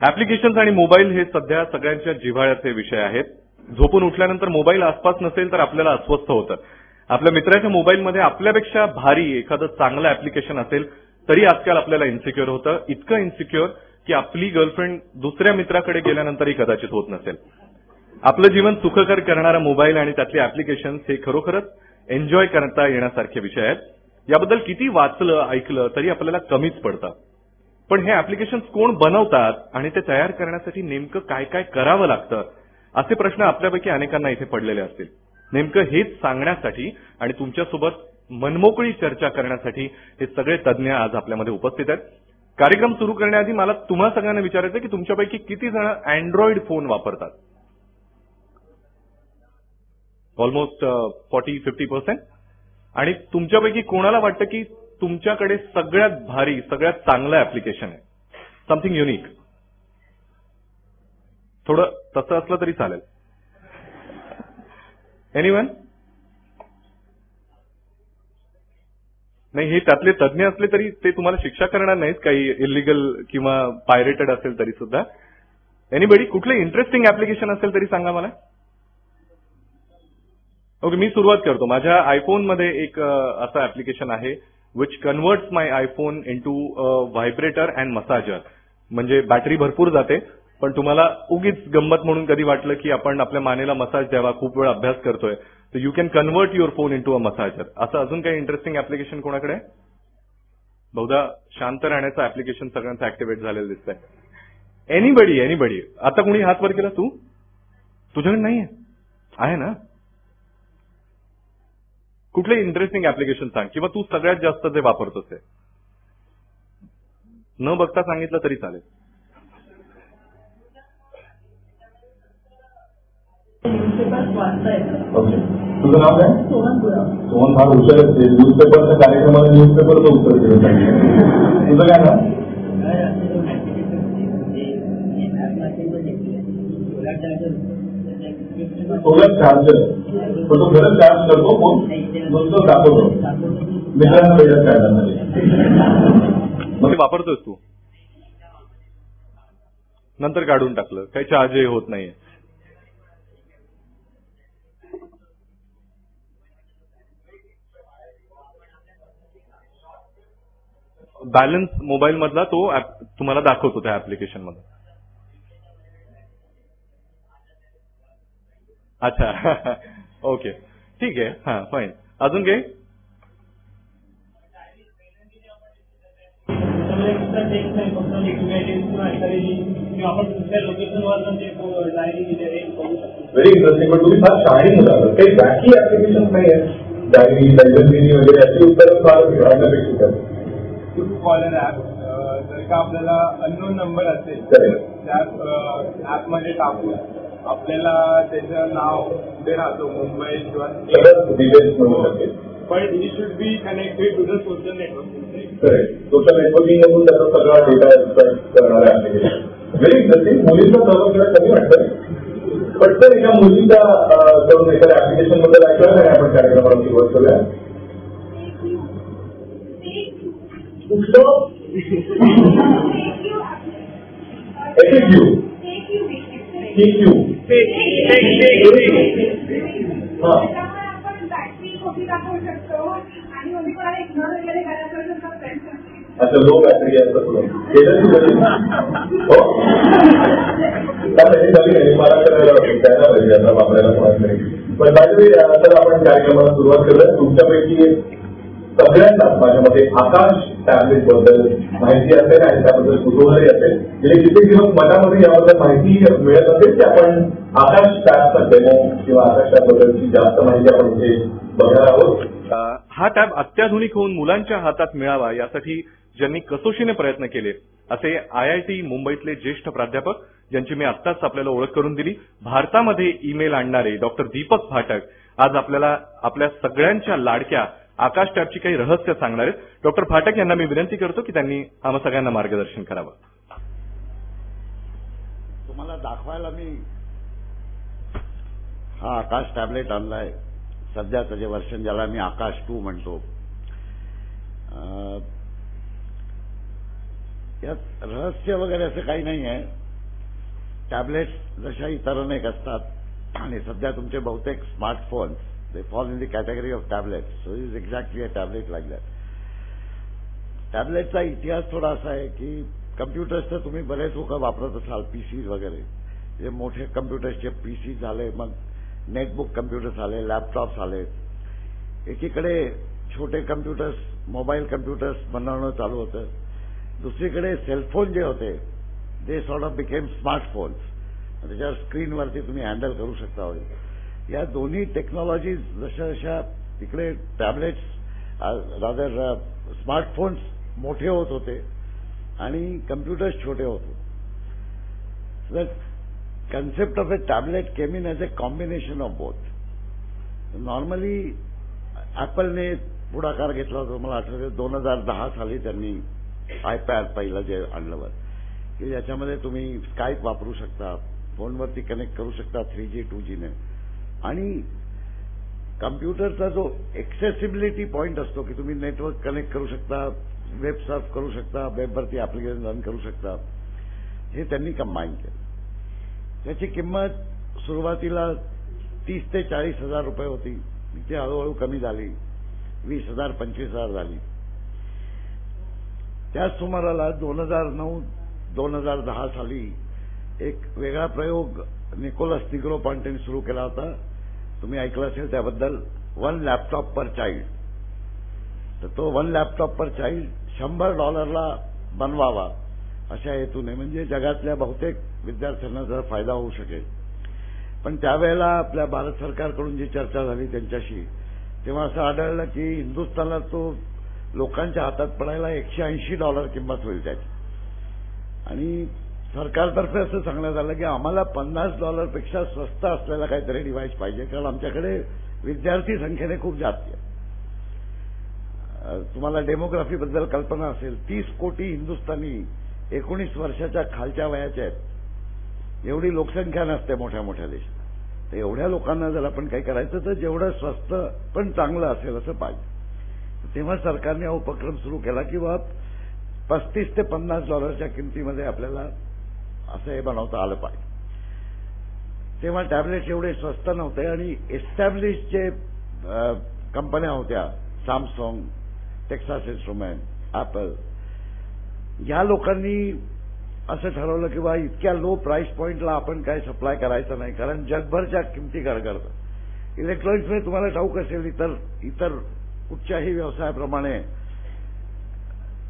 Applications आणि mobile हे सध्या सगळ्यांच्या जिव्हाळ्याचे विषय आहेत. झोपून उठल्यानंतर मोबाईल आसपास नसेल तर आपल्याला अस्वस्थ होतं. आपल्या मित्राच्या मोबाईलमध्ये आपल्यापेक्षा भारी एखादं चांगलं ऍप्लिकेशन असेल तरी आजकाल आपल्याला इन्सिक्युअर होतं. इतकं इन्सिक्युअर की आपली गर्लफ्रेंड दुसऱ्या मित्राकडे गेल्यानंतरही कदाचित होत नसेल. आपलं जीवन सुखकर करणारा मोबाईल आणि त्यातली ऍप्लिकेशन्स हे खरोखरच एन्जॉय करता येण्यासारखे विषय आहेत. याबद्दल किती वाचलं ऐकलं तरी आपल्याला कमीच पडतं. पण हे ऍप्लिकेशन्स कोण बनवतात आणि ते तयार करण्यासाठी नेमकं काय काय करावं लागतं असे प्रश्न आपल्यापैकी अनेकांना इथे पडलेले असतील. नेमकं हेच सांगण्यासाठी आणि तुमच्यासोबत मनमोकळी चर्चा करण्यासाठी हे सगळे तज्ज्ञ आज आपल्यामध्ये उपस्थित आहेत. कार्यक्रम सुरू करण्याआधी मला तुम्हा सगळ्यांना विचारायचं की तुमच्यापैकी किती जण अँड्रॉइड फोन वापरतात? ऑलमोस्ट 40-50%. आणि तुमच्यापैकी कोणाला वाटतं की तुमच्याकडे सगळ्यात भारी सगळ्यात चांगलं ऍप्लिकेशन आहे, समथिंग युनिक? थोडं तसं असलं तरी चालेल. एनीवन? नाही, हे त्यातले तज्ज्ञ असले तरी ते तुम्हाला शिक्षा करणार नाहीत काही इलिगल किंवा पायरेटेड असेल तरी सुद्धा. एनीबडी? कुठलं इंटरेस्टिंग ऍप्लिकेशन असेल तरी सांगा मला. ओके, मी सुरुवात करतो. माझ्या आयफोनमध्ये एक असं ऍप्लिकेशन आहे which converts my iPhone into vibrator and massager. म्हणजे बॅटरी भरपूर जाते, पण तुम्हाला उगीच गंमत म्हणून कधी वाटलं की आपण आपल्या मानेला मसाज द्यावा, खूप वेळ अभ्यास करतोय, तर you can convert your phone into a massager. असं अजून काही इंटरेस्टिंग ऍप्लिकेशन कोणाकडे? बहुधा शांत राहण्याचं ऍप्लिकेशन सगळ्यांचं ऍक्टिव्हेट झालेलं दिसतंय. एनीबडी? आता कोणी हात वर केला? तुझ्याकडे नाहीये? आहे ना? कुठले इंटरेस्टिंग ऍप्लिकेशन सांग, किंवा तू सगळ्यात जास्त जे वापरतोस ते. न बघता सांगितलं तरी चालेल. ओके, तुझं नाव काय? सोहन. फार हुशार असते. न्यूजपेपरच्या कार्यक्रमाला न्यूजपेपरचं उत्तर दिलं पाहिजे. तुझं काय नाव? Solar charger. पण तो खरंच चार्ज करतो फोन, नुसतं दाखवतो मित्रांना वेळात काढण्यासाठी. मग ते वापरतोस तू? नंतर काढून टाकलं, काही चार्जही होत नाहीये. बॅलन्स मोबाईल मधला तो तुम्हाला दाखवतो त्या ऍप्लिकेशन मध्ये. अच्छा, ओके, ठीक आहे. हा, फाईन. अजून काही? Very interesting. पण तुम्ही फार शहाणी मुलं आहात. काही बाकी ऍप्लिकेशन नाही आहेत? डायरी, दैनंदिनी वगैरे याची उत्तरं फार अपेक्षित आहेत. कॉलर ऍप, जर का आपल्याला अननोन नंबर असेल त्या ऍपमध्ये टाकून आपल्याला त्याचं नाव कुठे राहतो, मुंबई किंवा डिटेल्स मिळू शकते. पण it should be connected to the social network. Correct. Social networking मधून त्याचा सगळा डेटा करणारे ऍप्लिकेशन. Very interesting. मुलींचा सहभाग कमी वाटतं. पटकन एका मुलीचा करून एखाद्या ऍप्लिकेशन बद्दल ऐकलं नाही आपण कार्यक्रमाला सुरुवात करूया. अच्छा, लो बॅटरी आहे असं तुला मला करायला द्यायला पाहिजे आता वापरायला कोणाकडे. पण बाकी तर आपण कार्यक्रमाला सुरुवात करूया. तुमच्यापैकी सगळ्यांना माझ्यामध्ये आकाश टॅबलेट बद्दल माहिती असेल आणि त्याबद्दल कुतूहलही असेल. गेले कित्येक दिवस मनामध्ये याबद्दल माहिती मिळत असेल की आपण आकाश टॅबचा डेमो किंवा आकाश टॅबबद्दलची जास्त माहिती आपण इथे बघणार आहोत. हा टॅब अत्याधुनिक होऊन मुलांच्या हातात मिळावा यासाठी ज्यांनी कसोशीने प्रयत्न केले असे IIT मुंबईतले ज्येष्ठ प्राध्यापक, ज्यांची मी आत्ताच आपल्याला ओळख करून दिली, भारतामध्ये ईमेल आणणारे डॉक्टर दीपक फाटक आज आपल्याला आपल्या सगळ्यांच्या लाडक्या आकाश टॅबची काही रहस्य सांगणार आहेत. डॉक्टर फाटक यांना मी विनंती करतो की त्यांनी आम्हा सगळ्यांना मार्गदर्शन करावं. तुम्हाला दाखवायला मी हा आकाश टॅबलेट आणलाय. सध्याचं जे वर्षन ज्याला मी आकाश 2 म्हणतो. यात रहस्य वगैरे असं काही नाही आहे. टॅबलेट्स जशा इतर अनेक असतात आणि सध्या तुमचे बहुतेक smartphones they fall in the category of tablets. So is exactly a tablet like that. टॅबलेटचा इतिहास थोडा असा आहे की कम्प्युटर्स तर तुम्ही बरेच लोक वापरत असाल, पीसीज वगैरे. जे मोठे कम्प्युटर्सचे पीसी झाले, मग नेटबुक कम्प्युटर्स आले, लॅपटॉप्स आले. एकीकडे छोटे कम्प्युटर्स, मोबाईल कम्प्युटर्स बनवणं चालू होतं. दुसरीकडे सेलफोन जे होते they sort of became smartphones. त्याच्यावर स्क्रीनवरती तुम्ही हँडल करू शकता वगैरे. या दोन्ही टेक्नॉलॉजीज जशा जशा तिकडे टॅबलेट्स रादर स्मार्टफोन्स मोठे होत होते आणि कम्प्युटर्स छोटे होत होते. The concept of a tablet came in as a combination of both. Normally, Appleने पुढाकार घेतला होता. मला आठवतं 2010 साली त्यांनी आयपॅड पहिलं जे आणलं की ज्याच्यामध्ये तुम्ही स्काईप वापरू शकता, फोनवरती कनेक्ट करू शकता 3G 2G ने. आणि कम्प्युटरचा जो एक्सेसिबिलिटी पॉइंट असतो की तुम्ही नेटवर्क कनेक्ट करू शकता, वेब सर्फ करू शकता, वेबवरती ऍप्लिकेशन रन करू शकता, हे त्यांनी कंबाईन केलं. त्याची किंमत सुरुवातीला 30 ते 40 हजार रुपये होती. ती हळूहळू कमी झाली, 20,000 25,000 झाली. त्याच सुमाराला 2009-2010 साली एक वेगळा प्रयोग निकोलस निग्रोपॉन्टेने सुरू केला होता. तुम्ही ऐकलं असेल त्याबद्दल, 1 लॅपटॉप पर चाइल्ड. तर तो 1 लॅपटॉप पर चाइल्ड $100 बनवावा अशा हेतूने, म्हणजे जगातल्या बहुतेक विद्यार्थ्यांना जरा फायदा होऊ शकेल. पण त्यावेळेला आपल्या भारत सरकारकडून जी चर्चा झाली त्यांच्याशी, तेव्हा असं आढळलं की हिंदुस्थानला तो लोकांच्या हातात पडायला $180 किंमत होईल त्याची. आणि सरकारतर्फे असं सांगण्यात आलं की आम्हाला $50 पेक्षा स्वस्त असलेला काहीतरी डिव्हाइस पाहिजे, कारण आमच्याकडे विद्यार्थी संख्येने खूप जास्त आहे. तुम्हाला डेमोग्राफीबद्दल कल्पना असेल, 30 कोटी हिंदुस्थानी 19 वर्षाच्या खालच्या वयाच्या आहेत. एवढी लोकसंख्या नसते मोठ्या मोठ्या देशात. तर एवढ्या लोकांना जर आपण काही करायचं तर जेवढं स्वस्त पण चांगलं असेल असं पाहिजे. तेव्हा सरकारने हा उपक्रम सुरू केला की बा $35 ते $50 किमतीमध्ये आपल्याला असं हे बनवता आलं पाहिजे. तेव्हा टॅबलेट्स एवढे स्वस्त नव्हते आणि एस्टॅब्लिश जे कंपन्या होत्या, सॅमसंग, टेक्सास इन्स्ट्रुमेंट, ऍपल, या लोकांनी असं ठरवलं की बा इतक्या लो प्राइस पॉइंटला आपण काय सप्लाय करायचं नाही, कारण जगभरच्या किमती गडगडतात. इलेक्ट्रॉनिक्समध्ये तुम्हाला ठाऊक असेल, इतर कुठच्याही व्यवसायाप्रमाणे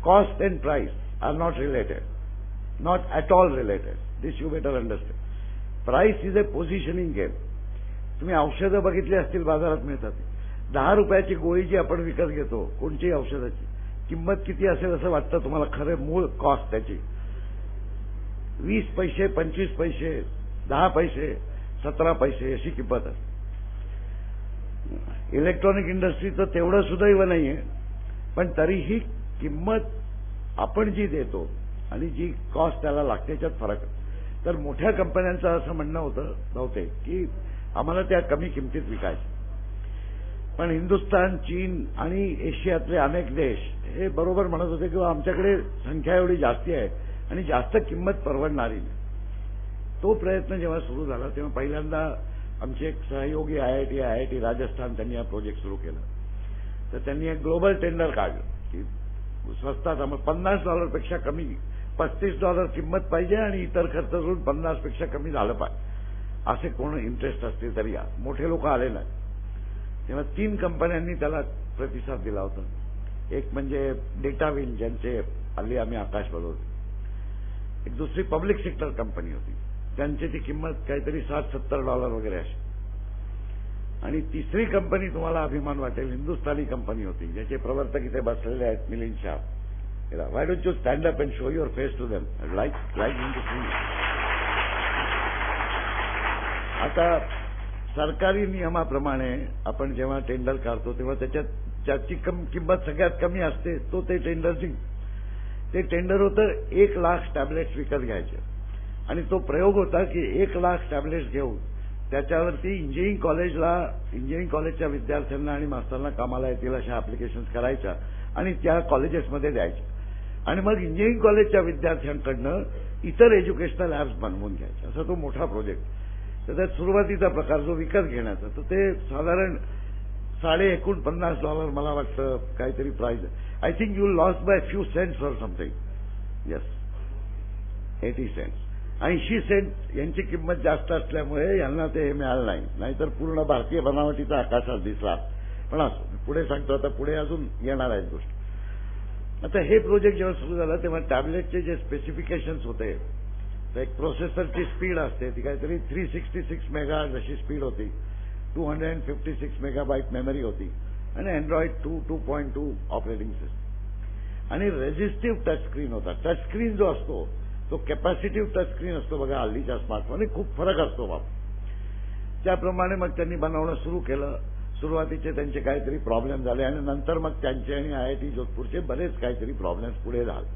cost and price are not related, not at all related. This you better understand. Price is a positioning game. तुम्ही औषधं बघितली असतील, बाजारात मिळतात. 10 रुपयाची गोळी जी आपण विकत घेतो कोणतीही औषधाची, किंमत किती असेल असं वाटतं तुम्हाला? खरं मूळ कॉस्ट त्याची 20 पैसे, 25 पैसे, 10 पैसे, 17 पैसे अशी किंमत असते. इलेक्ट्रॉनिक इंडस्ट्रीचं तेवढं सुदैव नाहीये, पण तरीही किंमत आपण जी देतो आणि जी कॉस्ट त्याला लागते त्याच्यात फरक. तर मोठ्या कंपन्यांचं असं म्हणणं होतं बहुतेक की आम्हाला त्या कमी किमतीत विकायचं. पण हिंदुस्थान, चीन आणि एशियातले अनेक देश हे बरोबर म्हणत होते की आमच्याकडे संख्या एवढी जास्ती आहे आणि जास्त किंमत परवडणारी नाही. तो प्रयत्न जेव्हा सुरू झाला तेव्हा पहिल्यांदा आमचे एक सहयोगी IIT राजस्थान त्यांनी हा प्रोजेक्ट सुरू केला. तर त्यांनी एक ग्लोबल टेंडर काढलं की स्वस्तात $50 पेक्षा कमी, $35 किंमत पाहिजे आणि इतर खर्च करून 50 पेक्षा कमी झालं पाहिजे. असे कोण इंटरेस्ट असतील तरी या मोठे लोक आले नाही. तेव्हा 3 कंपन्यांनी त्याला प्रतिसाद दिला होता. एक म्हणजे डेटाविन, ज्यांचे हल्ली आम्ही आकाश बनवतो. एक दुसरी पब्लिक सेक्टर कंपनी होती, त्यांची ती किंमत काहीतरी $60-70 वगैरे अशी. आणि तिसरी कंपनी तुम्हाला अभिमान वाटेल, हिंदुस्थानी कंपनी होती, ज्याचे प्रवर्तक इथे बसलेले आहेत, Milind Shah. Why don't you stand up and show your face to them like आता सरकारी नियमाप्रमाणे आपण जेव्हा टेंडर काढतो तेव्हा त्याच्यात ज्याची किंमत सगळ्यात कमी असते तो ते टेंडर होतं 1 लाख टॅबलेट्स विकत घ्यायचे. आणि तो प्रयोग होता की 1 लाख टॅबलेट्स घेऊन त्याच्यावरती इंजिनिअरिंग कॉलेजच्या विद्यार्थ्यांना आणि मास्तरांना कामाला येतील अशा ऍप्लिकेशन्स करायच्या आणि त्या कॉलेजेसमध्ये द्यायच्या. आणि मग इंजिनिअरिंग कॉलेजच्या विद्यार्थ्यांकडनं इतर एज्युकेशनल ॲप्स बनवून घ्यायचे, असा तो मोठा प्रोजेक्ट. तर त्यात सुरुवातीचा प्रकार जो विकत घेण्याचा, तर ते साधारण $49 मला वाटतं काहीतरी प्राइस आहे. I think you lost by few cents or something. Yes, 80 cents. 80 cent यांची किंमत जास्त असल्यामुळे यांना ते हे मिळालं नाही, नाहीतर पूर्ण भारतीय बनावटीचा आकाशात दिसला. पण असो, पुढे सांगतो, आता पुढे अजून येणार आहेत गोष्टी. आता हे प्रोजेक्ट जेव्हा सुरू झालं तेव्हा टॅबलेटचे जे स्पेसिफिकेशन्स होते, तर एक प्रोसेसरची स्पीड असते ती काहीतरी 366 मेगाहर्ट्झ अशी स्पीड होती, 256 मेगाबाईट मेमरी होती आणि अँड्रॉइड 2.2 ऑपरेटिंग सिस्टम आणि रेझिस्टिव्ह टच स्क्रीन होता. टच स्क्रीन जो असतो तो कॅपॅसिटिव्ह टच स्क्रीन असतो बघा हल्लीच्या स्मार्टफोन, खूप फरक असतो बाप. त्याप्रमाणे मग त्यांनी बनवणं सुरू केलं. सुरुवातीचे त्यांचे काहीतरी प्रॉब्लेम झाले आणि नंतर मग त्यांचे आणि IIT जोधपूरचे बरेच काहीतरी प्रॉब्लेम्स पुढे झाले.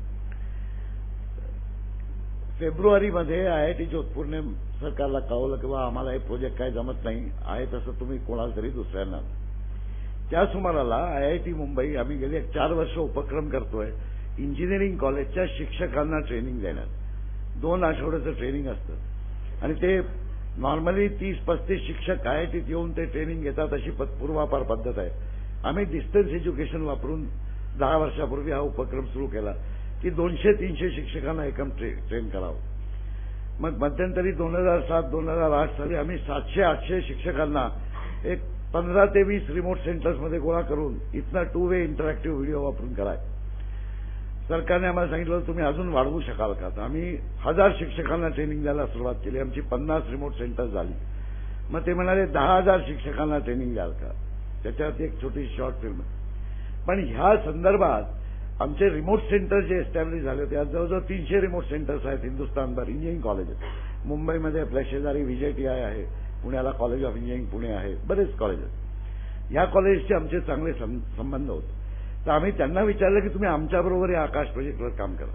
फेब्रुवारीमध्ये IIT जोधपूरने सरकारला कळवलं की आम्हाला हे प्रोजेक्ट काही जमत नाही आहे, तसं तुम्ही कोणाला तरी दुसऱ्यांना. त्या सुमाराला IIT मुंबई आम्ही गेली 4 वर्ष उपक्रम करतोय इंजिनिअरिंग कॉलेजच्या शिक्षकांना ट्रेनिंग देण्यात. 2 आठवड्याचं ट्रेनिंग असतं आणि ते नॉर्मली 30-35 शिक्षक IITत येऊन ते ट्रेनिंग घेतात, अशी पूर्वापार पद्धत आहे. आम्ही डिस्टन्स एज्युकेशन वापरून 10 वर्षापूर्वी हा उपक्रम सुरू केला की 200-300 शिक्षकांना एकम ट्रेन करावं. मग मध्यंतरी 2007-2008 साली आम्ही 700-800 शिक्षकांना एक 15 ते 20 रिमोट सेंटर्समध्ये गोळा करून इथनं 2 वे इंटरॅक्टिव्ह व्हिडिओ वापरून कराय. सरकारने आम्हाला सांगितलं तुम्ही अजून वाढवू शकाल का. तर आम्ही 1000 शिक्षकांना ट्रेनिंग द्यायला सुरुवात केली. आमची 50 रिमोट सेंटर्स झाली. मग ते म्हणाले 10,000 शिक्षकांना ट्रेनिंग द्याल का. त्याच्यात एक छोटी शॉर्ट फिल्म. पण ह्या संदर्भात आमचे रिमोट सेंटर जे एस्टॅब्लिश झाले होते, आज जवळजवळ 300 रिमोट सेंटर्स आहेत हिंदुस्थानभर इंजिनिअरिंग कॉलेजेस. मुंबईमध्ये आपल्या शेजारी VJTI आहे, पुण्याला कॉलेज ऑफ इंजिनिअरिंग पुणे आहे, बरेच कॉलेजेस. ह्या कॉलेजचे आमचे चांगले संबंध होते. तर आम्ही त्यांना विचारलं की तुम्ही आमच्याबरोबर या आकाश प्रोजेक्टवर काम करा.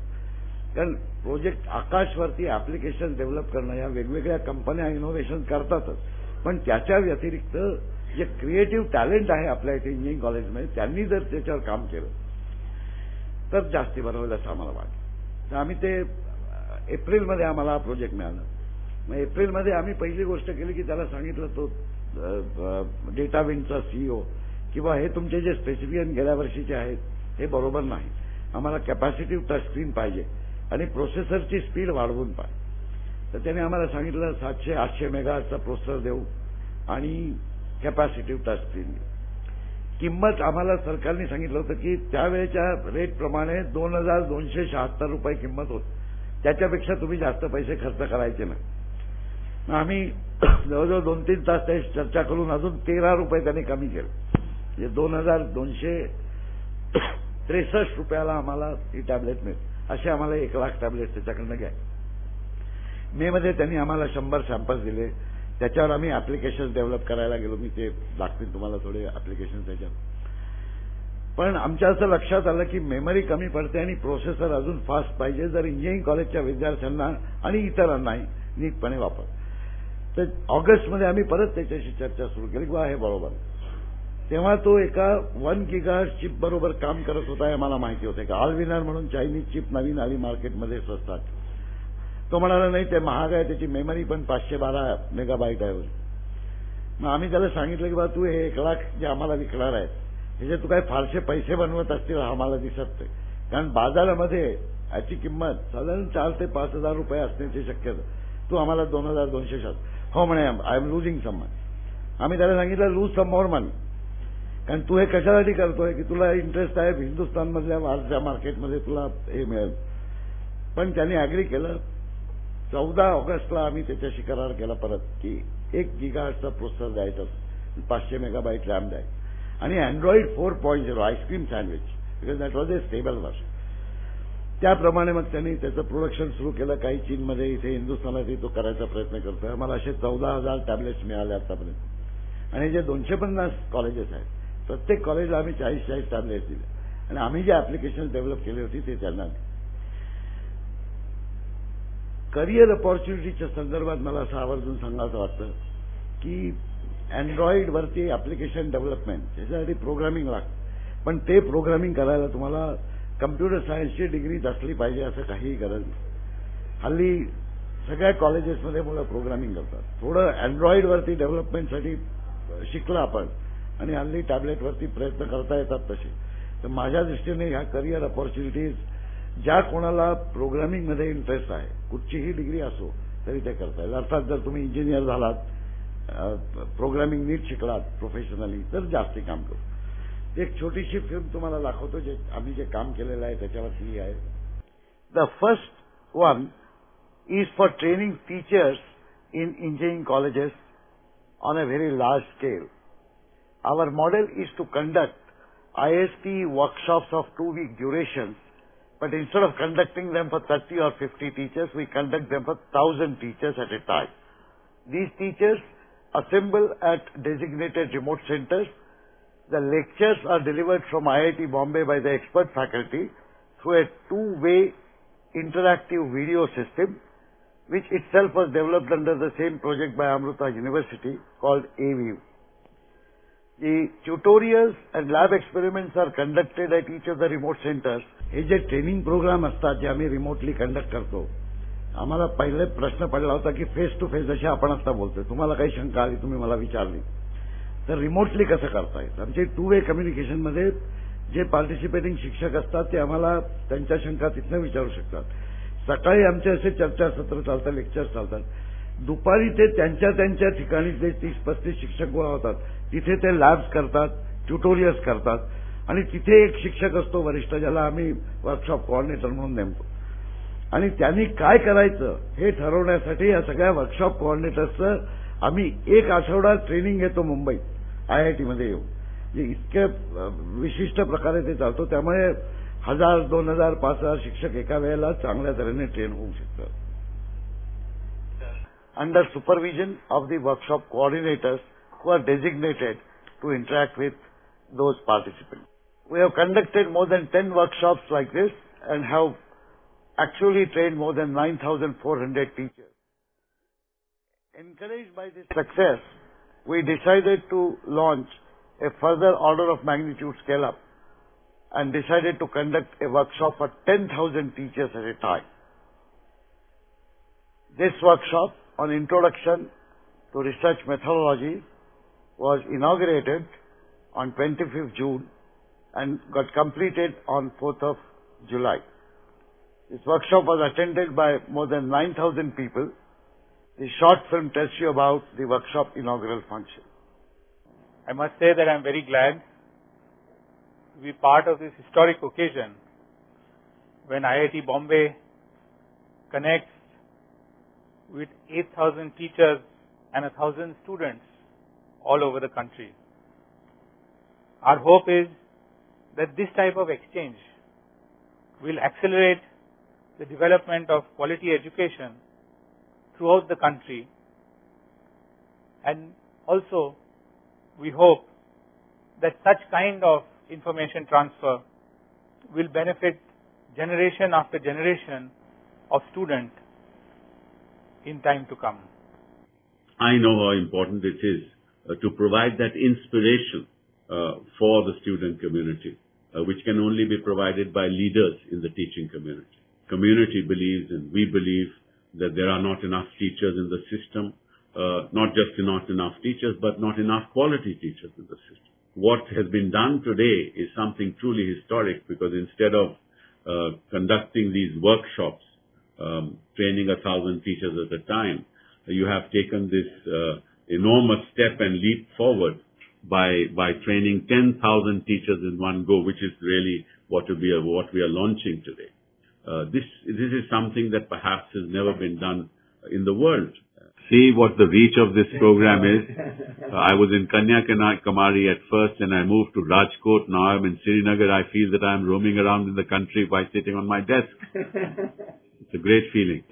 कारण प्रोजेक्ट आकाशवरती ऍप्लिकेशन डेव्हलप करणं, या वेगवेगळ्या कंपन्या इनोव्हेशन करतातच, पण त्याच्या व्यतिरिक्त जे क्रिएटिव्ह टॅलेंट आहे आपल्या इथे इंजिनिअरिंग कॉलेजमध्ये, त्यांनी जर त्याच्यावर काम केलं तर जास्ती बरं होईल असं आम्हाला वाटतं. तर आम्ही ते एप्रिलमध्ये आम्हाला हा प्रोजेक्ट मिळाला. मग एप्रिलमध्ये आम्ही पहिली गोष्ट केली की त्याला सांगितलं, तो डेटाविंडचा CEO किंवा हे तुमचे जे स्पेसिफिकेशन गेल्या वर्षीचे आहेत हे बरोबर नाही, आम्हाला कॅपॅसिटिव्ह टच स्क्रीन पाहिजे आणि प्रोसेसरची स्पीड वाढवून पाहिजे. तर त्याने आम्हाला सांगितलं 700-800 मेगाहर्ट्झचा प्रोसेसर देऊ आणि कॅपॅसिटिव्ह टच स्क्रीन देऊ. किंमत आम्हाला सरकारने सांगितलं होतं की त्यावेळेच्या रेटप्रमाणे ₹2,276 किंमत होती. त्याच्यापेक्षा तुम्ही जास्त पैसे खर्च करायचे नाही. आम्ही जवळजवळ 2-3 तास त्याची चर्चा करून अजून ₹13 त्यांनी कमी केलं. म्हणजे ₹2,263 आम्हाला ही टॅबलेट मिळेल. असे आम्हाला 1 लाख टॅबलेट त्याच्याकडनं घ्या. मे मध्ये त्यांनी आम्हाला 100 सॅम्पल्स दिले. त्याच्यावर आम्ही ऍप्लिकेशन डेव्हलप करायला गेलो. मी ते लागतील तुम्हाला थोडे ऍप्लिकेशन त्याच्यावर. पण आमच्या असं लक्षात आलं की मेमरी कमी पडते आणि प्रोसेसर अजून फास्ट पाहिजे जर इंजिनिअरिंग कॉलेजच्या विद्यार्थ्यांना आणि इतरांनाही नीटपणे वापर. तर ऑगस्टमध्ये आम्ही परत त्याच्याशी चर्चा सुरू केली की हे बरोबर. तेव्हा तो एका 1 GHz चिप बरोबर काम करत होता हे मला माहिती होते. का ऑलविनर म्हणून चायनीज चिप नवीन आली मार्केटमध्ये स्वस्तात. तो म्हणाला नाही ते महाग आहे, त्याची मेमरी पण 512 मेगाबाईट आहे. मग आम्ही त्याला सांगितलं की तू हे 1 लाख जे आम्हाला विकणार आहे त्याचे तू काय फारसे पैसे बनवत असतील आम्हाला दिसत नाही. कारण बाजारामध्ये याची किंमत साधारण 4,000 ते 5,000 रुपये असण्याची शक्यता. तू आम्हाला 2,200 हो म्हणे I am losing some money. आम्ही त्याला सांगितलं लूज सम मोर मनी. कारण तू हे कशासाठी करतोय की तुला इंटरेस्ट आहे हिंदुस्थानमधल्या वारच्या मार्केटमध्ये तुला हे मिळेल. पण त्यांनी अॅग्री केलं. 14 ऑगस्टला आम्ही त्याच्याशी करार केला परत की 1 GHzचा प्रोसेसर द्यायचा, 500 मेगाबाईट रॅम द्यायचा आणि Android 4.0 ice cream sandwich because that was a stable version. त्याप्रमाणे मग त्यांनी त्याचं प्रोडक्शन सुरू केलं. काही चीनमध्ये, इथे हिंदुस्थानातही तो करायचा प्रयत्न करतोय. आम्हाला असे 14,000 टॅबलेट्स मिळाले आतापर्यंत. आणि जे 250 कॉलेजेस आहेत प्रत्येक कॉलेजला आम्ही 40-40 टॅबलेट्स दिले आणि आम्ही जे ऍप्लिकेशन डेव्हलप केली होती ते त्यांना. करिअर ऑपॉर्च्युनिटीच्या संदर्भात मला असं आवर्जून सांगायचं वाटतं की अँड्रॉइडवरती ऍप्लिकेशन डेव्हलपमेंट त्याच्यासाठी प्रोग्रामिंग लागतं. पण ते प्रोग्रामिंग करायला तुम्हाला कम्प्युटर सायन्सची डिग्रीच असली पाहिजे असं काहीही गरज नाही. हल्ली सगळ्या कॉलेजेसमध्ये मुलं प्रोग्रामिंग करतात. थोडं अँड्रॉइडवरती डेव्हलपमेंटसाठी शिकलं आपण आणि हल्ली टॅबलेटवरती प्रयत्न करता येतात तसे. तर माझ्या दृष्टीने ह्या करिअर ऑपॉर्च्युनिटीज ज्या कोणाला प्रोग्रामिंगमध्ये इंटरेस्ट आहे, कुठचीही डिग्री असो तरी ते करता येईल. अर्थात जर तुम्ही इंजिनियर झालात, प्रोग्रामिंग नीट शिकलात प्रोफेशनली तर जास्ती काम करू. एक छोटीशी फिल्म तुम्हाला दाखवतो जे आम्ही जे काम केलेलं आहे त्याच्यावरती आहे. The first one is for training teachers in engineering colleges on a very large scale. Our model is to conduct IST workshops of 2-week durations, but instead of conducting them for 30 or 50 teachers, we conduct them for 1,000 teachers at a time. These teachers assemble at designated remote centers. The lectures are delivered from IIT Bombay by the expert faculty through a 2-way interactive video system, which itself was developed under the same project by Amrita University called AView. The tutorials and lab experiments are conducted at each of the remote centers. हे जे training programme असतात जे आम्ही remotely conduct करतो, आम्हाला पहिले प्रश्न पडला होता की फेस टू फेस जसे आपण आता बोलतोय, तुम्हाला काही शंका आली तुम्ही मला विचारली तर रिमोटली कसं करता येईल. आमचे 2-वे कम्युनिकेशनमध्ये जे पार्टिसिपेटिंग शिक्षक असतात ते आम्हाला त्यांच्या शंका तिथनं विचारू शकतात. सकाळी आमचे असे चर्चासत्र चालतात, लेक्चर्स चालतात. दुपारी ते त्यांच्या ठिकाणी जे 30-35 शिक्षक गोळा होतात तिथे ते लॅब्स करतात, ट्युटोरियल्स करतात आणि तिथे एक शिक्षक असतो वरिष्ठ ज्याला आम्ही वर्कशॉप कोऑर्डिनेटर म्हणून नेमतो आणि त्यांनी काय करायचं हे ठरवण्यासाठी या सगळ्या वर्कशॉप कोऑर्डिनेटर्सचं आम्ही 1 आठवडा ट्रेनिंग घेतो मुंबईत IITमध्ये येऊन. जे इतक्या विशिष्ट प्रकारे ते चालतो त्यामुळे 1000, 2000, 5000 शिक्षक एका वेळेला चांगल्या तऱ्हेने ट्रेन होऊ शकतात. Under supervision of the workshop coordinators who are designated to interact with those participants. We have conducted more than 10 workshops like this and have actually trained more than 9,400 teachers. Encouraged by this success, we decided to launch a further order of magnitude scale up and decided to conduct a workshop for 10,000 teachers at a time. This workshop on introduction to research methodology was inaugurated on 25th June and got completed on 4th of July. This workshop was attended by more than 9,000 people. The short film tells you about the workshop inaugural function. I must say that I am very glad to be part of this historic occasion when IIT Bombay connects with 8,000 teachers and 1,000 students all over the country. Our hope is that this type of exchange will accelerate the development of quality education throughout the country, and also we hope that such kind of information transfer will benefit generation after generation of students in time to come. I know how important it is to provide that inspiration for the student community, which can only be provided by leaders in the teaching community. Community believes and we believe that there are not enough teachers in the system, not just not enough teachers, but not enough quality teachers in the system. What has been done today is something truly historic, because instead of conducting these workshops, training 1,000 teachers at a time, you have taken this enormous step and leap forward by training 10,000 teachers in one go, which is really what we are launching today. This is something that perhaps has never been done in the world. See what the reach of this program is. I was in Kanyakumari at first, and I moved to Rajkot. Now I'm in Srinagar. I feel that I'm roaming around in the country by sitting on my desk. It's a great feeling.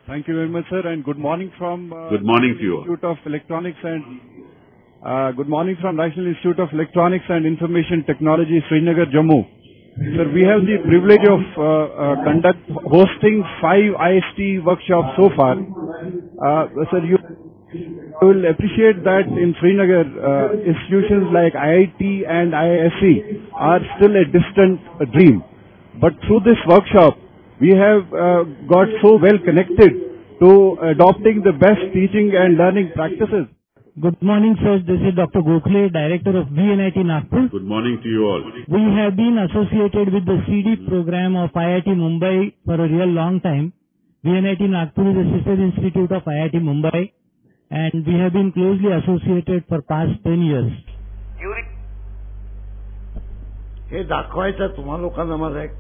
Thank you very much, sir, and good morning from Good morning to you all. Institute of Electronics and good morning from National Institute of Electronics and Information Technology, Srinagar, Jammu. Sir, we have the privilege of hosting 5 IST workshops so far. Sir, you will appreciate that in Srinagar, institutions like IIT and IISc are still a distant dream. but through this workshop, we have got so well connected to adopting the best teaching and learning practices. Good morning, sir. This is Dr. Gokhale, Director of VNIT Nagpur. Good morning to you all. We have been associated with the CD program of IIT Mumbai for a real long time. VNIT Nagpur is a sister institute of IIT Mumbai, and we have been closely associated for past 10 years. हे दाखवायचा तुम्हा लोकांना माझा एक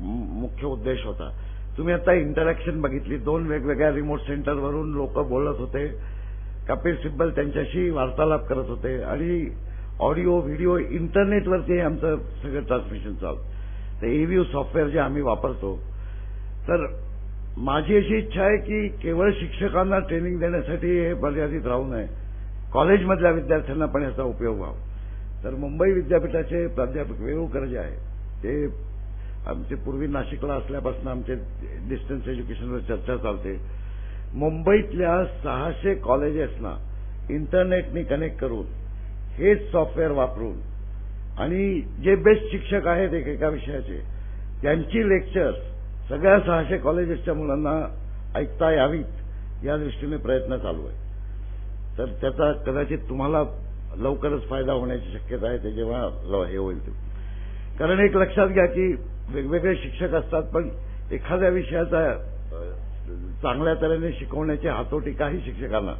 मुख्य उद्देश होता. तुम्ही आता इंटरॅक्शन बघितली, 2 वेगवेगळ्या रिमोट सेंटरवरून लोक बोलत होते. कपिल सिब्बल त्यांच्याशी वार्तालाप करत होते आणि ऑडिओ व्हिडिओ इंटरनेटवरती आमचं सगळं ट्रान्समिशन चालू. ते एव्ह्यू सॉफ्टवेअर जे आम्ही वापरतो. तर माझी अशी इच्छा आहे की केवळ शिक्षकांना ट्रेनिंग देण्यासाठी हे मर्यादित राहू नये, कॉलेजमधल्या विद्यार्थ्यांना पण याचा उपयोग व्हावा. तर मुंबई विद्यापीठाचे प्राध्यापक वेळुकर जे आहे ते आमचे पूर्वी नाशिकला असल्यापासून आमचे डिस्टन्स एज्युकेशनवर चर्चा चालते. मुंबईतल्या 600 कॉलेजेसना इंटरनेटनी कनेक्ट करून हेच सॉफ्टवेअर वापरून आणि जे बेस्ट शिक्षक आहेत एकेका विषयाचे त्यांची लेक्चर्स सगळ्या 600 कॉलेजेसच्या मुलांना ऐकता यावीत या दृष्टीने प्रयत्न चालू आहे. तर त्याचा कदाचित तुम्हाला लवकरच फायदा होण्याची शक्यता आहे ते जेव्हा हे होईल ते. कारण एक लक्षात घ्या की वेगवेगळे शिक्षक असतात, पण एखाद्या विषयाचा चांगल्या तऱ्हेने शिकवण्याची हातोटी काही शिक्षकांना,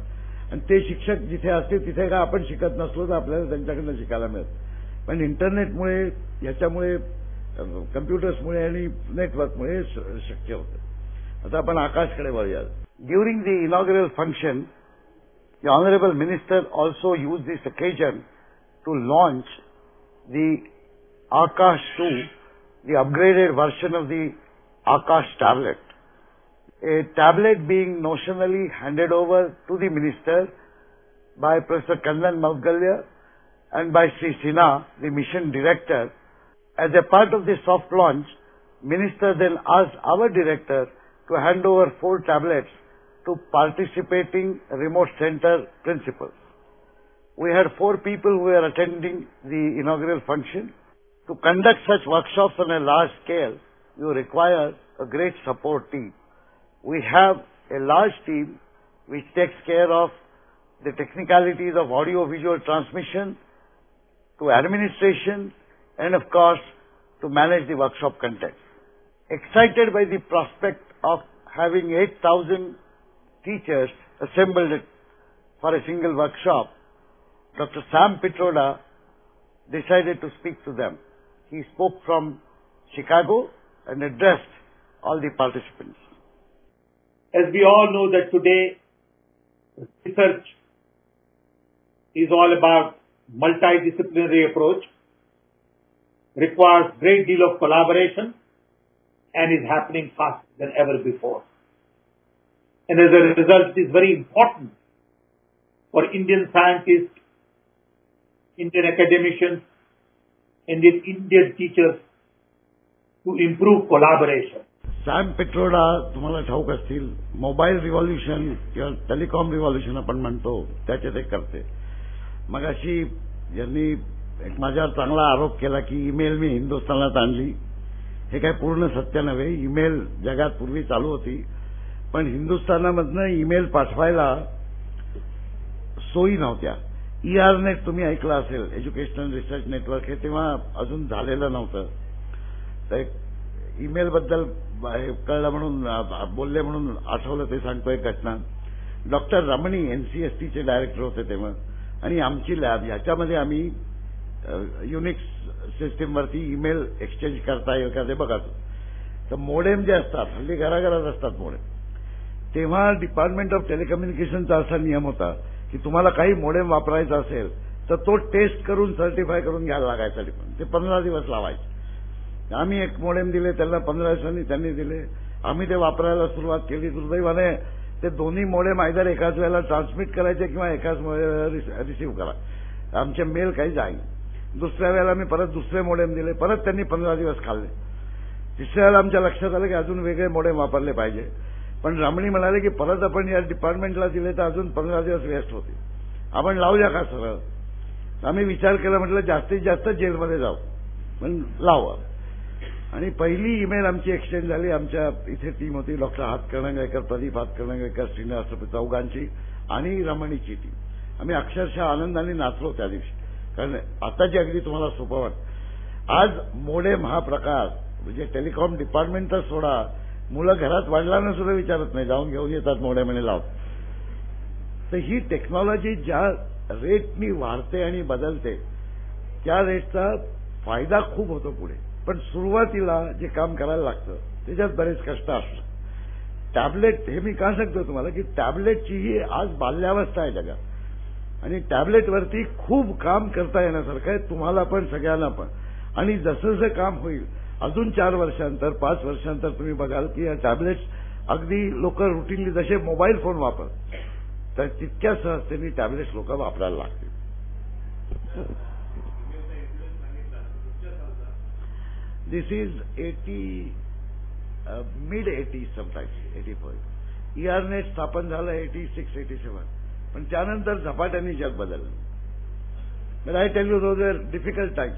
आणि ते शिक्षक जिथे असतील तिथे का आपण शिकत नसलो तर आपल्याला त्यांच्याकडनं शिकायला मिळत. पण इंटरनेटमुळे, याच्यामुळे, कम्प्युटर्समुळे आणि नेटवर्कमुळे शक्य होतं. आता आपण आकाशकडे वळूया. During the inaugural function, the Honorable Minister also used this occasion to launch the Akash 2, the upgraded version of the Akash tablet. A tablet being notionally handed over to the Minister by Professor Kannan Moudgalya and by Sri Sinha, the Mission Director. As a part of the soft launch, Minister then asked our Director to hand over 4 tablets to participating remote center principals. We had 4 people who were attending the inaugural function. To conduct such workshops on a large scale, you require a great support team. We have a large team which takes care of the technicalities of audio-visual transmission, to administration, and of course, to manage the workshop content. Excited by the prospect of having 8,000 teachers assembled for a single workshop, Dr. Sam Pitroda decided to speak to them. He spoke from Chicago and addressed all the participants. As we all know that today research is all about multidisciplinary approach, requires great deal of collaboration, and is happening faster than ever before. And as a result, it is very important for Indian scientists, Indian academicians, and Indian teachers to improve collaboration. Sam Pitroda तुम्हाला ठाऊक असतील, mobile revolution किंवा telecom revolution आपण म्हणतो त्याचे ते करते. मग अशी यांनी एक माझ्यावर चांगला आरोप केला की ईमेल मी हिंदुस्थानात आणली. हे काही पूर्ण सत्य नव्हे. ईमेल जगात पूर्वी चालू होती, पण हिंदुस्थानामधनं ईमेल पाठवायला सोयी नव्हत्या. ERNet तुम्ही ऐकलं असेल, एज्युकेशनल रिसर्च नेटवर्क, हे तेव्हा अजून झालेलं नव्हतं. तर ईमेल बद्दल कळलं म्हणून बोलले म्हणून आठवलं ते सांगतो एक घटना. डॉक्टर रमणी NCSTचे डायरेक्टर होते तेव्हा, आणि आमची लॅब ह्याच्यामध्ये आम्ही युनिक्स सिस्टीमवरती ईमेल एक्सचेंज करता येईल का ते बघायचो. तर मोडेम जे असतात, हल्ली घराघरात असतात मोडेम, तेव्हा डिपार्टमेंट ऑफ टेलिकम्युनिकेशनचा असा नियम होता की तुम्हाला काही मोडेम वापरायचा असेल तर तो टेस्ट करून सर्टिफाय करून घ्यायला लागायचा. ते 15 दिवस लावायचे. आम्ही एक मोडेम दिले, त्यांना 15 दिवसांनी त्यांनी दिले. आम्ही ते वापरायला सुरुवात केली. दुर्दैवाने ते दोन्ही मोडेम आयदर एकाच वेळेला ट्रान्समिट करायचे किंवा एकाच वेळेला रिसीव्ह करा. आमचे मेल काही जाईल. दुसऱ्या वेळेला मी परत दुसरे मोडेम दिले, परत त्यांनी 15 दिवस खाल्ले. तिसऱ्या वेळेला आमच्या लक्षात आलं की अजून वेगळे मोडेम वापरले पाहिजे. पण रमणी म्हणाले की परत आपण या डिपार्टमेंटला दिले तर अजून 15 दिवस वेस्ट होते, आपण लावूया का सरळ. आम्ही विचार केला, म्हटलं जास्तीत जास्त जेलमध्ये जाऊ, पण लावा. आणि पहिली ईमेल आमची एक्सचेंज झाली. आमच्या इथे टीम होती, डॉक्टर हातकर्णंगळकर, प्रदीप हातकर्णंगळकर, श्रीनिवास चौघांची आणि रमणीची टीम. आम्ही अक्षरशः आनंदाने नाचलो त्या दिवशी, कारण आताची अगदी तुम्हाला सोपं वाटतं. आज मोडेम हा प्रकार म्हणजे टेलिकॉम डिपार्टमेंट तर सोडा, मुलं घरात वडिलांना सुद्धा विचारत नाही, जाऊन घेऊन येतात मोडेम आणि लावतात. तर ही टेक्नॉलॉजी ज्या रेटनी वाढते आणि बदलते त्या रेटचा फायदा खूप होतो पुढे. पण सुरुवातीला जे काम करायला लागतं त्याच्यात बरेच कष्ट असतात. टॅबलेट हे मी का सांगतो तुम्हाला की टॅबलेटची ही आज बाल्यावस्था आहे जगात आणि टॅबलेटवरती खूप काम करता येण्यासारखं आहे तुम्हाला पण सगळ्यांना पण. आणि जसं जसं काम होईल अजून 4 वर्षांतर 5 वर्षांतर तुम्ही बघाल की या टॅबलेट्स अगदी लोक रुटीनली जसे मोबाईल फोन वापरतात तर तितक्या सहजतेने टॅबलेट्स लोक वापरायला लागतील. दिस इज 80 mid-80s समटाइम्स 84. ERNet स्थापन झालं 86-87 पण त्यानंतर झपाट्याने जग बदललं. But I tell you those are difficult times.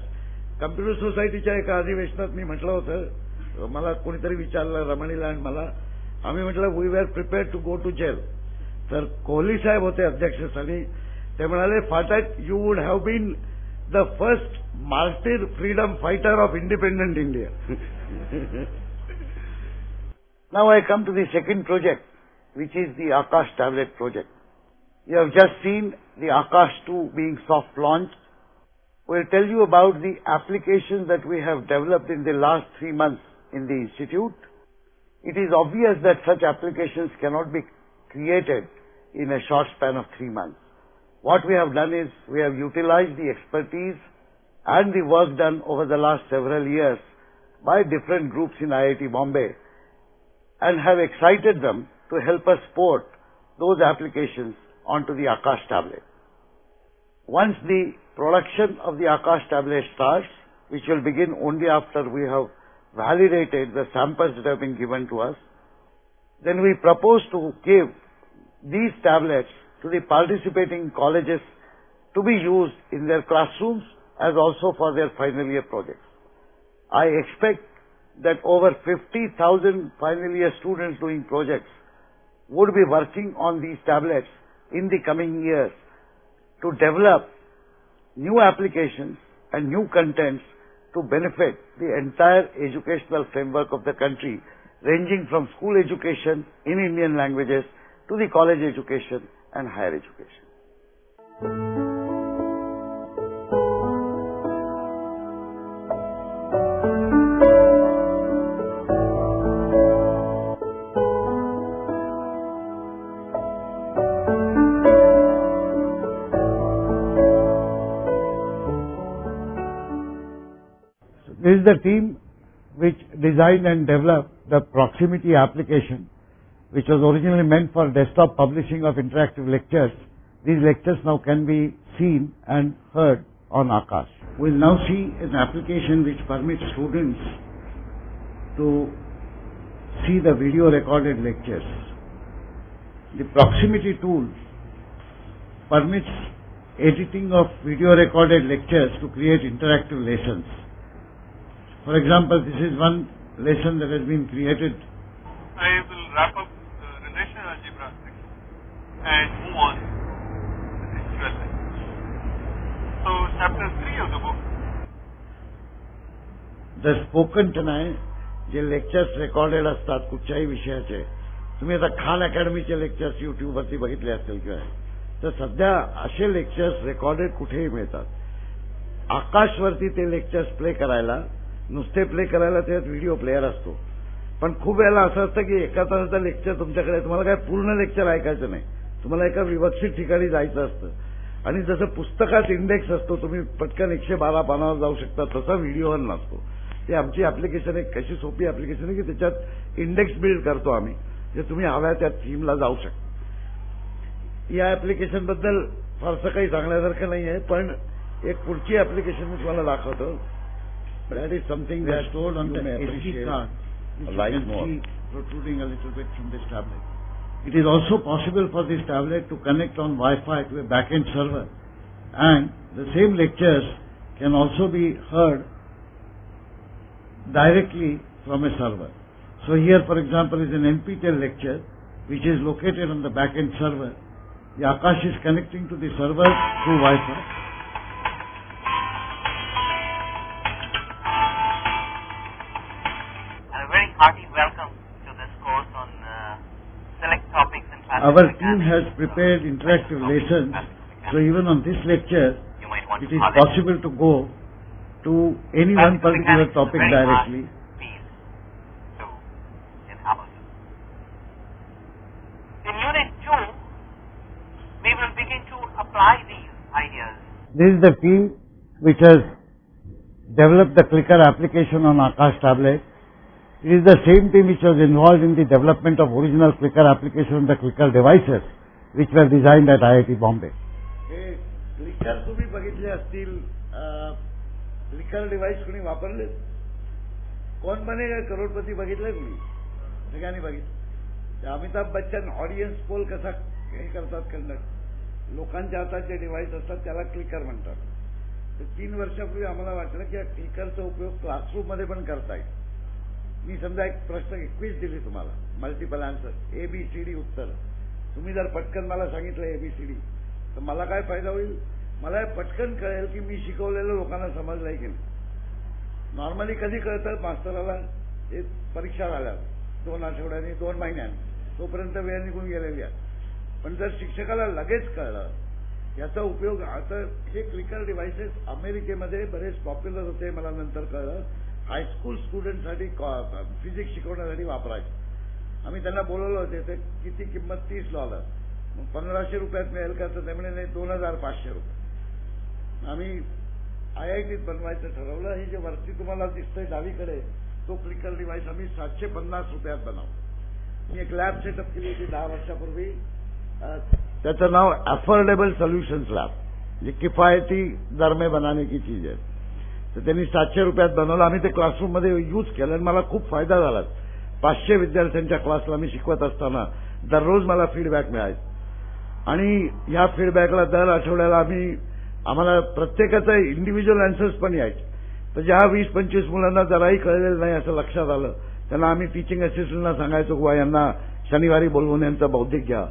Computer सोसायटीच्या एका अधिवेशनात मी म्हटलं होतं, मला कोणीतरी विचारलं रमणीला आणि मला, आम्ही म्हटलं we are prepared to go to jail. तर कोहली साहेब होते अध्यक्षस्थानी, ते म्हणाले Phatak you would have been the first martyr freedom fighter of independent India. Now I come to the second project, which is the Akash tablet project. You have just seen the Akash 2 being soft launched. We'll tell you about the applications that we have developed in the last 3 months in the institute. It is obvious that such applications cannot be created in a short span of 3 months. What we have done is we have utilized the expertise and the work done over the last several years by different groups in IIT Bombay and have excited them to help us port those applications onto the Akash tablet. Once the production of the Akash tablet starts, which will begin only after we have validated the samples that have been given to us, then we propose to give these tablets to the participating colleges to be used in their classrooms as also for their final year projects. I expect that over 50,000 final year students doing projects would be working on these tablets in the coming years to develop new applications and new contents to benefit the entire educational framework of the country, ranging from school education in Indian languages to the college education and higher education. This is the team which designed and developed the proximity application, which was originally meant for desktop publishing of interactive lectures. These lectures now can be seen and heard on Akash. We'll now see an application which permits students to see the video recorded lectures. The proximity tool permits editing of video recorded lectures to create interactive lessons. For example, this is one lesson that has been created. I will wrap up the relational algebra section and move on to the SQL section. So, chapter 3 of the book. The spoken tonight, जे lectures recorded असतात कुठच्याही विषयाचे, तुम्ही आता Khan अकॅडमीचे lectures युट्यूबवरती बघितले असतील किंवा, तर सध्या असे लेक्चर्स रेकॉर्डेड कुठेही मिळतात. आकाशवरती ते लेक्चर्स प्ले करायला, नुसते प्ले करायला त्यात व्हिडिओ प्लेअर असतो. पण खूप वेळेला असं असतं की 1 तासाचं लेक्चर तुमच्याकडे, तुम्हाला काय पूर्ण लेक्चर ऐकायचं नाही, तुम्हाला एका विवक्षित ठिकाणी जायचं असतं आणि जसं पुस्तकात इंडेक्स असतो, तुम्ही पटकन 112 पानावर जाऊ शकता, तसा व्हिडिओवर नसतो. ते आमची ऍप्लिकेशन एक कशी सोपी ऍप्लिकेशन आहे की त्याच्यात इंडेक्स बिल्ड करतो आम्ही, जे तुम्ही हव्या त्या थीमला जाऊ शकता. या ऍप्लिकेशन बद्दल फारसं काही सांगण्यासारखं नाही आहे, पण एक पुढची ऍप्लिकेशन मी तुम्हाला दाखवतो. That is something that is stored on the SD card, which you can see protruding a little bit from this tablet. It is also possible for this tablet to connect on Wi-Fi to a back-end server, and the same lectures can also be heard directly from a server. So here, for example, is an NPTEL lecture which is located on the back-end server. The Akash is connecting to the server through Wi-Fi. A very hearty welcome to this course on select topics in classical Our mechanics. team has prepared interactive lessons, so even on this lecture, it is possible to go to any one particular topic directly. In Unit 2, we will begin to apply these ideas. This is the team which has developed the clicker application on Akash tablet. It is the same team which was involved in the development of original clicker application on the clicker devices which were designed at IIT Bombay. Clicker तुम्ही बघितले असतील, clicker device कोणी वापरले? कोण बनेगा करोडपती बघितले तुम्ही? सगळ्यांनी बघितलं. अमिताभ बच्चन ऑडियन्स पोल कसा हे करतात कंडक्ट, लोकांच्या हाताचे डिव्हाइस असतात त्याला क्लिकर म्हणतात. तर 3 वर्षापूर्वी आम्हाला वाटलं की या क्लिकरचा उपयोग क्लासरूम मध्ये पण करता येईल. मी समजा एक प्रश्न क्विज दिली तुम्हाला, मल्टिपल आन्सर, ABCD उत्तर. तुम्ही जर पटकन मला सांगितलं ABCD तर मला काय फायदा होईल? मला पटकन कळेल की मी शिकवलेलं लोकांना समजलंय की नाही. नॉर्मली कधी कळतं मास्तराला? एक परीक्षा झाल्या 2 आठवड्यांनी 2 महिन्यांनी, तोपर्यंत वेळ निघून गेलेली आहे. पण जर शिक्षकाला लगेच कळलं, याचा उपयोग आता हे क्लिकर डिव्हाइसेस अमेरिकेमध्ये बरेच पॉप्युलर होते. मला नंतर कळलं हायस्कूल स्टुडंटसाठी फिजिक्स शिकवण्यासाठी वापरायचे. आम्ही त्यांना बोलवलं होते, ते किती किंमत $30, मग $1500 मिळेल का? तर ते म्हणे नाही, $2500. आम्ही IITत बनवायचं ठरवलं. हे जे वरती तुम्हाला दिसतंय डावीकडे तो क्लिकर डिव्हाइस आम्ही $750 बनवलं. मी एक लॅब सेटअप केली होती 10 वर्षापूर्वी. त्याचं नाव अफोर्डेबल सोल्युशन्स लॅब, जे किफायती दर में बनाने की चीज आहे. तर त्यांनी $700 बनवलं. आम्ही ते क्लासरूम मध्ये यूज केलं आणि मला खूप फायदा झाला. 500 विद्यार्थ्यांच्या क्लासला मी शिकवत असताना दररोज मला फीडबॅक मिळायचा आणि या फीडबॅकला दर आठवड्याला आम्हाला प्रत्येकाचा इंडिव्हिज्युअल आन्सर्स पण यायचे. तर ज्या 20-25 मुलांना जराही कळलेलं नाही असं लक्षात आलं, त्यांना आम्ही टीचिंग असिस्टंटना सांगायचो की यांना शनिवारी बोलवून यांचं बौद्धिक घ्या.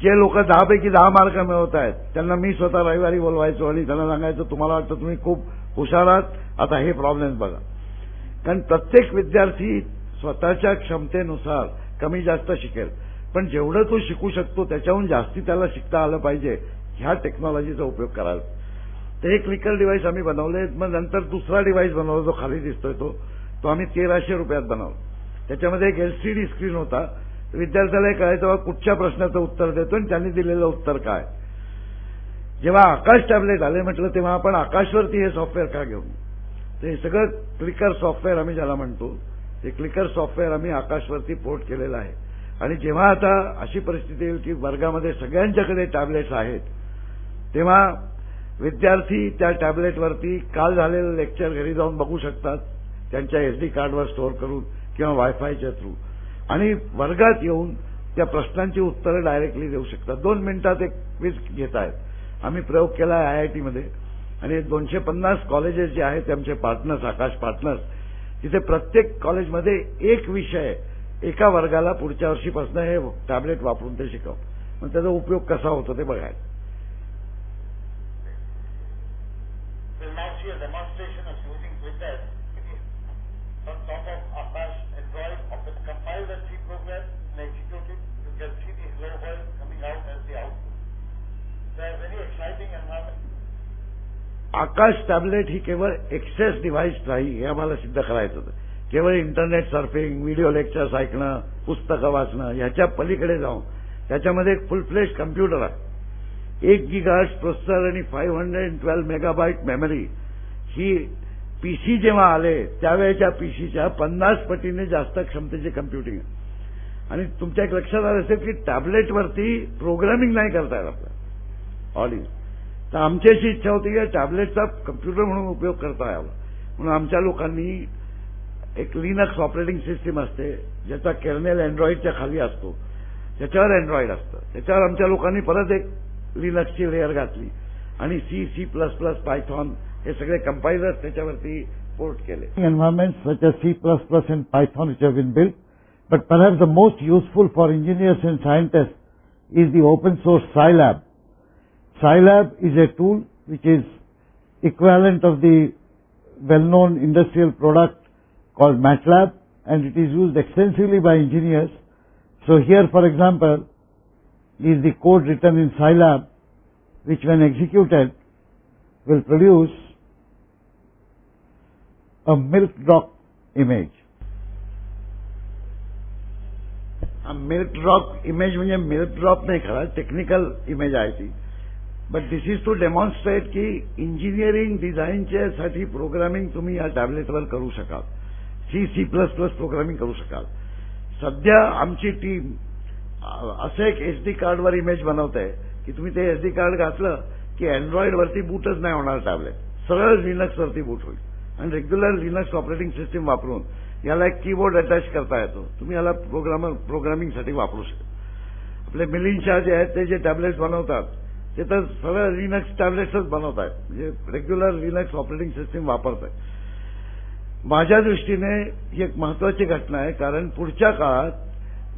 जे लोक 10 पैकी 10 मार्क मिळवत आहेत त्यांना मी स्वतः रविवारी बोलवायचो आणि त्यांना सांगायचो तुम्हाला वाटतं तुम्ही खूप हुशार आहात, आता हे प्रॉब्लेम बघा. कारण प्रत्येक विद्यार्थी स्वतःच्या क्षमतेनुसार कमी जास्त शिकेल, पण जेवढं तो शिकू शकतो त्याच्याहून जास्ती त्याला शिकता आलं पाहिजे, ह्या टेक्नॉलॉजीचा उपयोग करायला. तर हे क्लिकर डिव्हाइस आम्ही बनवले. मग नंतर दुसरा डिव्हाइस बनवला, जो खाली दिसतोय तो आम्ही $1300 बनवला. त्याच्यामध्ये एक LCD स्क्रीन होता. विद्यार्थ्याला हे कळायचं बाबा कुठच्या प्रश्नाचं उत्तर देतो आणि त्यांनी दिलेलं उत्तर काय. जेव्हा आकाश टॅबलेट आले म्हटलं तेव्हा आपण आकाशवरती हे सॉफ्टवेअर का घेऊन, तर हे सगळं क्लिकर सॉफ्टवेअर आम्ही ज्याला म्हणतो ते क्लिकर सॉफ्टवेअर आम्ही आकाशवरती पोर्ट केलेलं आहे. आणि जेव्हा आता अशी परिस्थिती येईल की वर्गामध्ये सगळ्यांच्याकडे टॅबलेट्स आहेत, तेव्हा विद्यार्थी त्या टॅबलेटवरती काल झालेलं लेक्चर घरी जाऊन बघू शकतात, त्यांच्या SD कार्डवर स्टोअर करून किंवा वायफायच्या थ्रू, आणि वर्गात येऊन त्या प्रश्नांची उत्तरं डायरेक्टली देऊ शकतात. 2 मिनिटात एक क्विज घेत आहेत. आम्ही प्रयोग केला आहे IITमध्ये आणि 250 कॉलेजेस जे आहेत ते आमचे पार्टनर्स, आकाश पार्टनर्स, तिथे प्रत्येक कॉलेजमध्ये एक विषय एका वर्गाला पुढच्या वर्षीपासून हे टॅबलेट वापरून ते शिकव. मग त्याचा उपयोग कसा होतो ते बघायचं. आकाश टॅबलेट ही केवळ एक्सेस डिव्हाइस नाही हे आम्हाला सिद्ध करायचं होतं. केवळ इंटरनेट सर्फिंग, व्हिडिओ लेक्चर्स ऐकणं, पुस्तकं वाचणं ह्याच्या पलीकडे जाऊन त्याच्यामध्ये एक फुल फ्लेश कम्प्युटर आहे. 1 GHz प्रोसेसर आणि 512 मेगाबाईट मेमरी. ही PC जेव्हा आले त्यावेळेच्या PCच्या 50 पटीने जास्त क्षमतेचे कम्प्युटिंग आहे. आणि तुमच्या एक लक्षात आलं असेल की टॅबलेटवरती प्रोग्रामिंग नाही करता येत आपल्याला ऑडिओ. तर आमची अशी इच्छा होती की टॅबलेटचा कम्प्युटर म्हणून उपयोग करता यावा. म्हणून आमच्या लोकांनी एक लिनक्स ऑपरेटिंग सिस्टीम असते ज्याचा कर्नेल अँड्रॉइडच्या खाली असतो, त्याच्यावर अँड्रॉइड असतं. त्याच्यावर आमच्या लोकांनी परत एक लिनक्सची लेअर घातली आणि C++, पायथॉन हे सगळे कंपायलर्स त्याच्यावरती पोर्ट केले. Environments such as C++ and Python which have been built, but perhaps the most useful for engineers and scientists is the open source Scilab. Scilab is a tool which is equivalent of the well-known industrial product called MATLAB, and it is used extensively by engineers. So here, for example, is the code written in Scilab, which when executed will produce a milk drop image. A milk drop image म्हणजे milk drop नाही खरा, technical image आहे ती. But this is to demonstrate की engineering डिझाईनच्या साठी programming तुम्ही या टॅबलेटवर करू शकाल. C++ प्रोग्रामिंग करू शकाल. सध्या आमची टीम असं एक SD कार्डवर इमेज बनवत आहे की तुम्ही ते SD कार्ड घातलं की अँड्रॉइड वरती बूटच नाही होणार टॅबलेट, सरळ लिनक्स वरती बूट होईल. आणि रेग्युलर लिनक्स ऑपरेटिंग सिस्टीम वापरून याला एक कीबोर्ड अटॅच करता येतो. तुम्ही याला प्रोग्रामिंगसाठी वापरू शकता. आपले मिलिंद शाह जे आहेत ते जे टॅबलेट बनवतात ते तर सरळ लिनक्स टॅबलेट्सच बनवत आहेत, म्हणजे रेग्युलर लिनक्स ऑपरेटिंग सिस्टीम वापरत आहे. माझ्या दृष्टीने ही एक महत्वाची घटना आहे, कारण पुढच्या काळात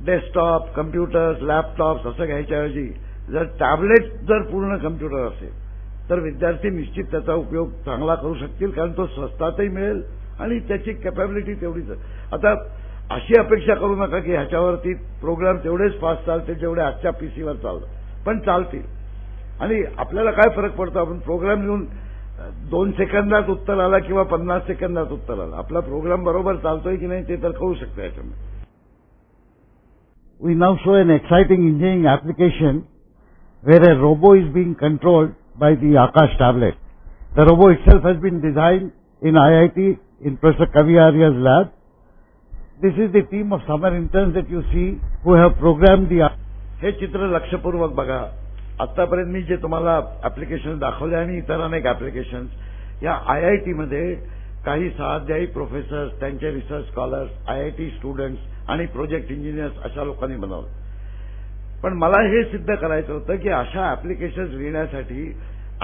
डेस्कटॉप, कम्प्युटर्स, लॅपटॉप्स असं घ्यायच्याऐवजी जर टॅबलेट जर पूर्ण कम्प्युटर असेल तर विद्यार्थी निश्चित त्याचा उपयोग चांगला करू शकतील, कारण तो स्वस्तातही मिळेल आणि त्याची कॅपॅबिलिटी तेवढीच. आता अशी अपेक्षा करू नका की ह्याच्यावरती प्रोग्राम तेवढेच फास्ट चालतील जेवढे आजच्या पीसीवर चालतं, पण चालतील. आणि आपल्याला काय फरक पडतो, आपण प्रोग्राम लिहून 2 सेकंदात उत्तर आला किंवा 50 सेकंदात उत्तर आला, आपला प्रोग्राम बरोबर चालतोय की नाही ते तर कळू शकतं याच्यामध्ये. We now show an exciting engineering application where a robo is being controlled by the Akash tablet. The robo itself has been designed in IIT in Professor Kavi Arya's lab. This is the team of summer interns that you see who have programmed the. हे चित्र लक्षपूर्वक बघा. आतापर्यंत मी जे तुम्हाला application दाखवले आणि इतर अनेक ऍप्लिकेशन या IIT मध्ये काही सहाध्यायी प्रोफेसर्स, त्यांचे रिसर्च स्कॉलर्स, IIT स्टुडंट्स आणि प्रोजेक्ट इंजिनियर्स अशा लोकांनी बनवलं. पण मला हे सिद्ध करायचं होतं की अशा ऍप्लिकेशन्स लिहिण्यासाठी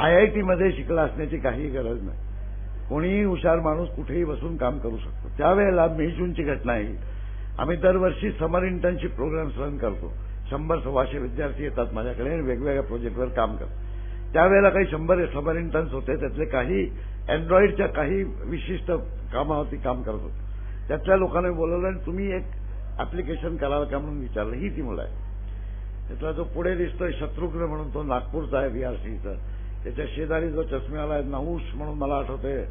IIT मध्ये शिकला असण्याची काही गरज नाही. कोणीही हुशार माणूस कुठेही बसून काम करू शकतो. त्यावेळेला मे जूनची घटना आहे. आम्ही दरवर्षी समर इंटर्नशिप प्रोग्राम्स रन करतो. 100-125 विद्यार्थी येतात माझ्याकडे आणि वेगवेगळ्या प्रोजेक्टवर काम करतात. त्यावेळेला काही 100 समर इंटर्न्स होते, त्यातले काही अँड्रॉइडच्या काही विशिष्ट कामावरती काम करत होते. त्यातल्या लोकांनी बोलवलं आणि तुम्ही एक ऍप्लिकेशन कराल का म्हणून विचारलं. ही ती मुलं आहे. त्यातला जो पुढे दिसतोय शत्रुघ्न म्हणून तो नागपूरचा आहे VRCचा. त्याच्या शेजारी जो चष्मेवाला आहे नहुष म्हणून मला आठवतंय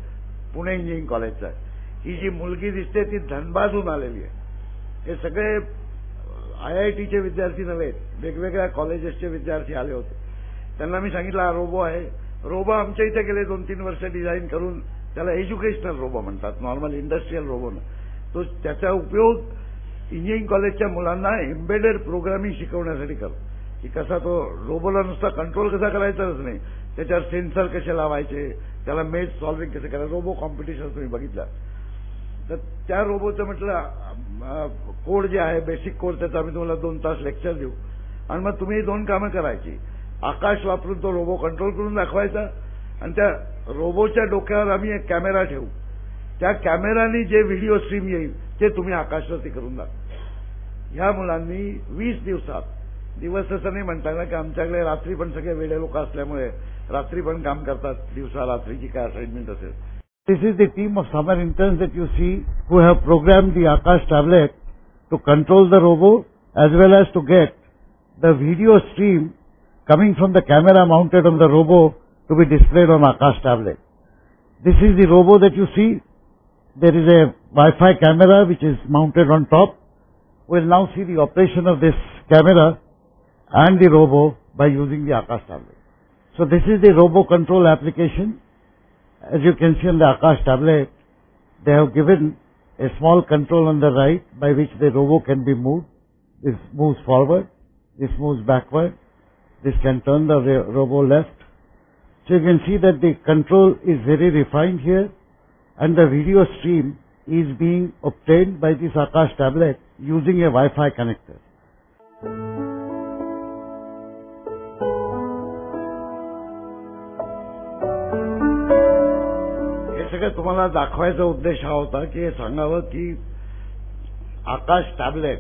पुणे इंजिनिअरिंग कॉलेजचा आहे. ही जी मुलगी दिसते ती धनबादहून आलेली आहे. हे सगळे IITचे विद्यार्थी नव्हे, वेगवेगळ्या कॉलेजेसचे विद्यार्थी आले होते. त्यांना मी सांगितलं हा रोबो आहे. रोबो आमच्या इथे गेले 2-3 वर्ष डिझाईन करून, त्याला एज्युकेशनल रोबो म्हणतात, नॉर्मल इंडस्ट्रियल रोबो नाही. तो त्याचा उपयोग इंजिनिअरिंग कॉलेजच्या मुलांना एम्बेडेड प्रोग्रामिंग शिकवण्यासाठी करतो. की कसा तो रोबोला नुसता कंट्रोल कसा करायचाच नाही, त्याच्यावर सेन्सर कसे लावायचे, त्याला मेज सॉल्विंग कसं करायचं. रोबो कॉम्पिटिशन तुम्ही बघितलं तर त्या रोबोचं म्हटलं कोड जे आहे बेसिक कोड त्याचा आम्ही तुम्हाला 2 तास लेक्चर देऊ आणि मग तुम्ही 2 कामं करायची. आकाश वापरून तो रोबो कंट्रोल करून दाखवायचा आणि त्या रोबोच्या डोक्यावर आम्ही एक कॅमेरा ठेवू. त्या कॅमेरानी जे व्हिडिओ स्ट्रीम येईल ते तुम्ही आकाशवरती करून दाखवा. ह्या मुलांनी 20 दिवसात, दिवस असं नाही म्हणता ना की आमच्याकडे रात्री पण सगळे वेडे लोक असल्यामुळे रात्री पण काम करतात, दिवसा रात्रीची काय असाइनमेंट असेल. This is the team of summer interns that you see who have programmed the Akash tablet to control the robo as well as to get the video stream coming from the camera mounted on the robo to be displayed on Akash tablet. This is the robo that you see. There is a Wi-Fi camera which is mounted on top. We'll now see the operation of this camera and the robo by using the Akash tablet. So this is the robo control application. As you can see on the Akash tablet, they have given a small control on the right by which the robo can be moved. This moves forward, this moves backward, this can turn the robo left. So you can see that the control is very refined here and the video stream is being obtained by this Akash tablet using a Wi-Fi connector. सगळं तुम्हाला दाखवायचा उद्देश हा होता की हे सांगावं की Aakash tablet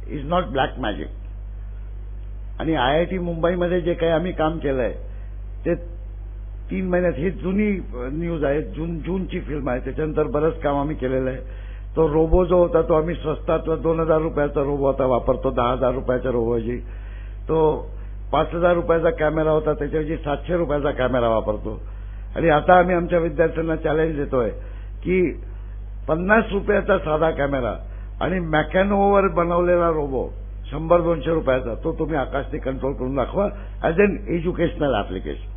is not black magic. आणि IIT मुंबईमध्ये जे काही आम्ही काम केलंय ते 3 महिन्यात, ही जुनी न्यूज आहे, जूनची फिल्म आहे, त्याच्यानंतर बरंच काम आम्ही केलेलं आहे. तो रोबो जो होता तो आम्ही स्वस्तातला 2000 रुपयाचा रोबो आता वापरतो 10,000 रुपयाच्या रोबोऐवजी. तो 5,000 रुपयाचा कॅमेरा होता त्याच्याऐवजी 700 रुपयाचा कॅमेरा वापरतो. आणि आता आम्ही आमच्या विद्यार्थ्यांना चॅलेंज देतोय की 50 रुपयाचा साधा कॅमेरा आणि मॅकॅनोवर बनवलेला रोबो 100-200 रुपयाचा तो तुम्ही आकाशने कंट्रोल करून दाखवा ऍज एन एज्युकेशनल ऍप्लिकेशन.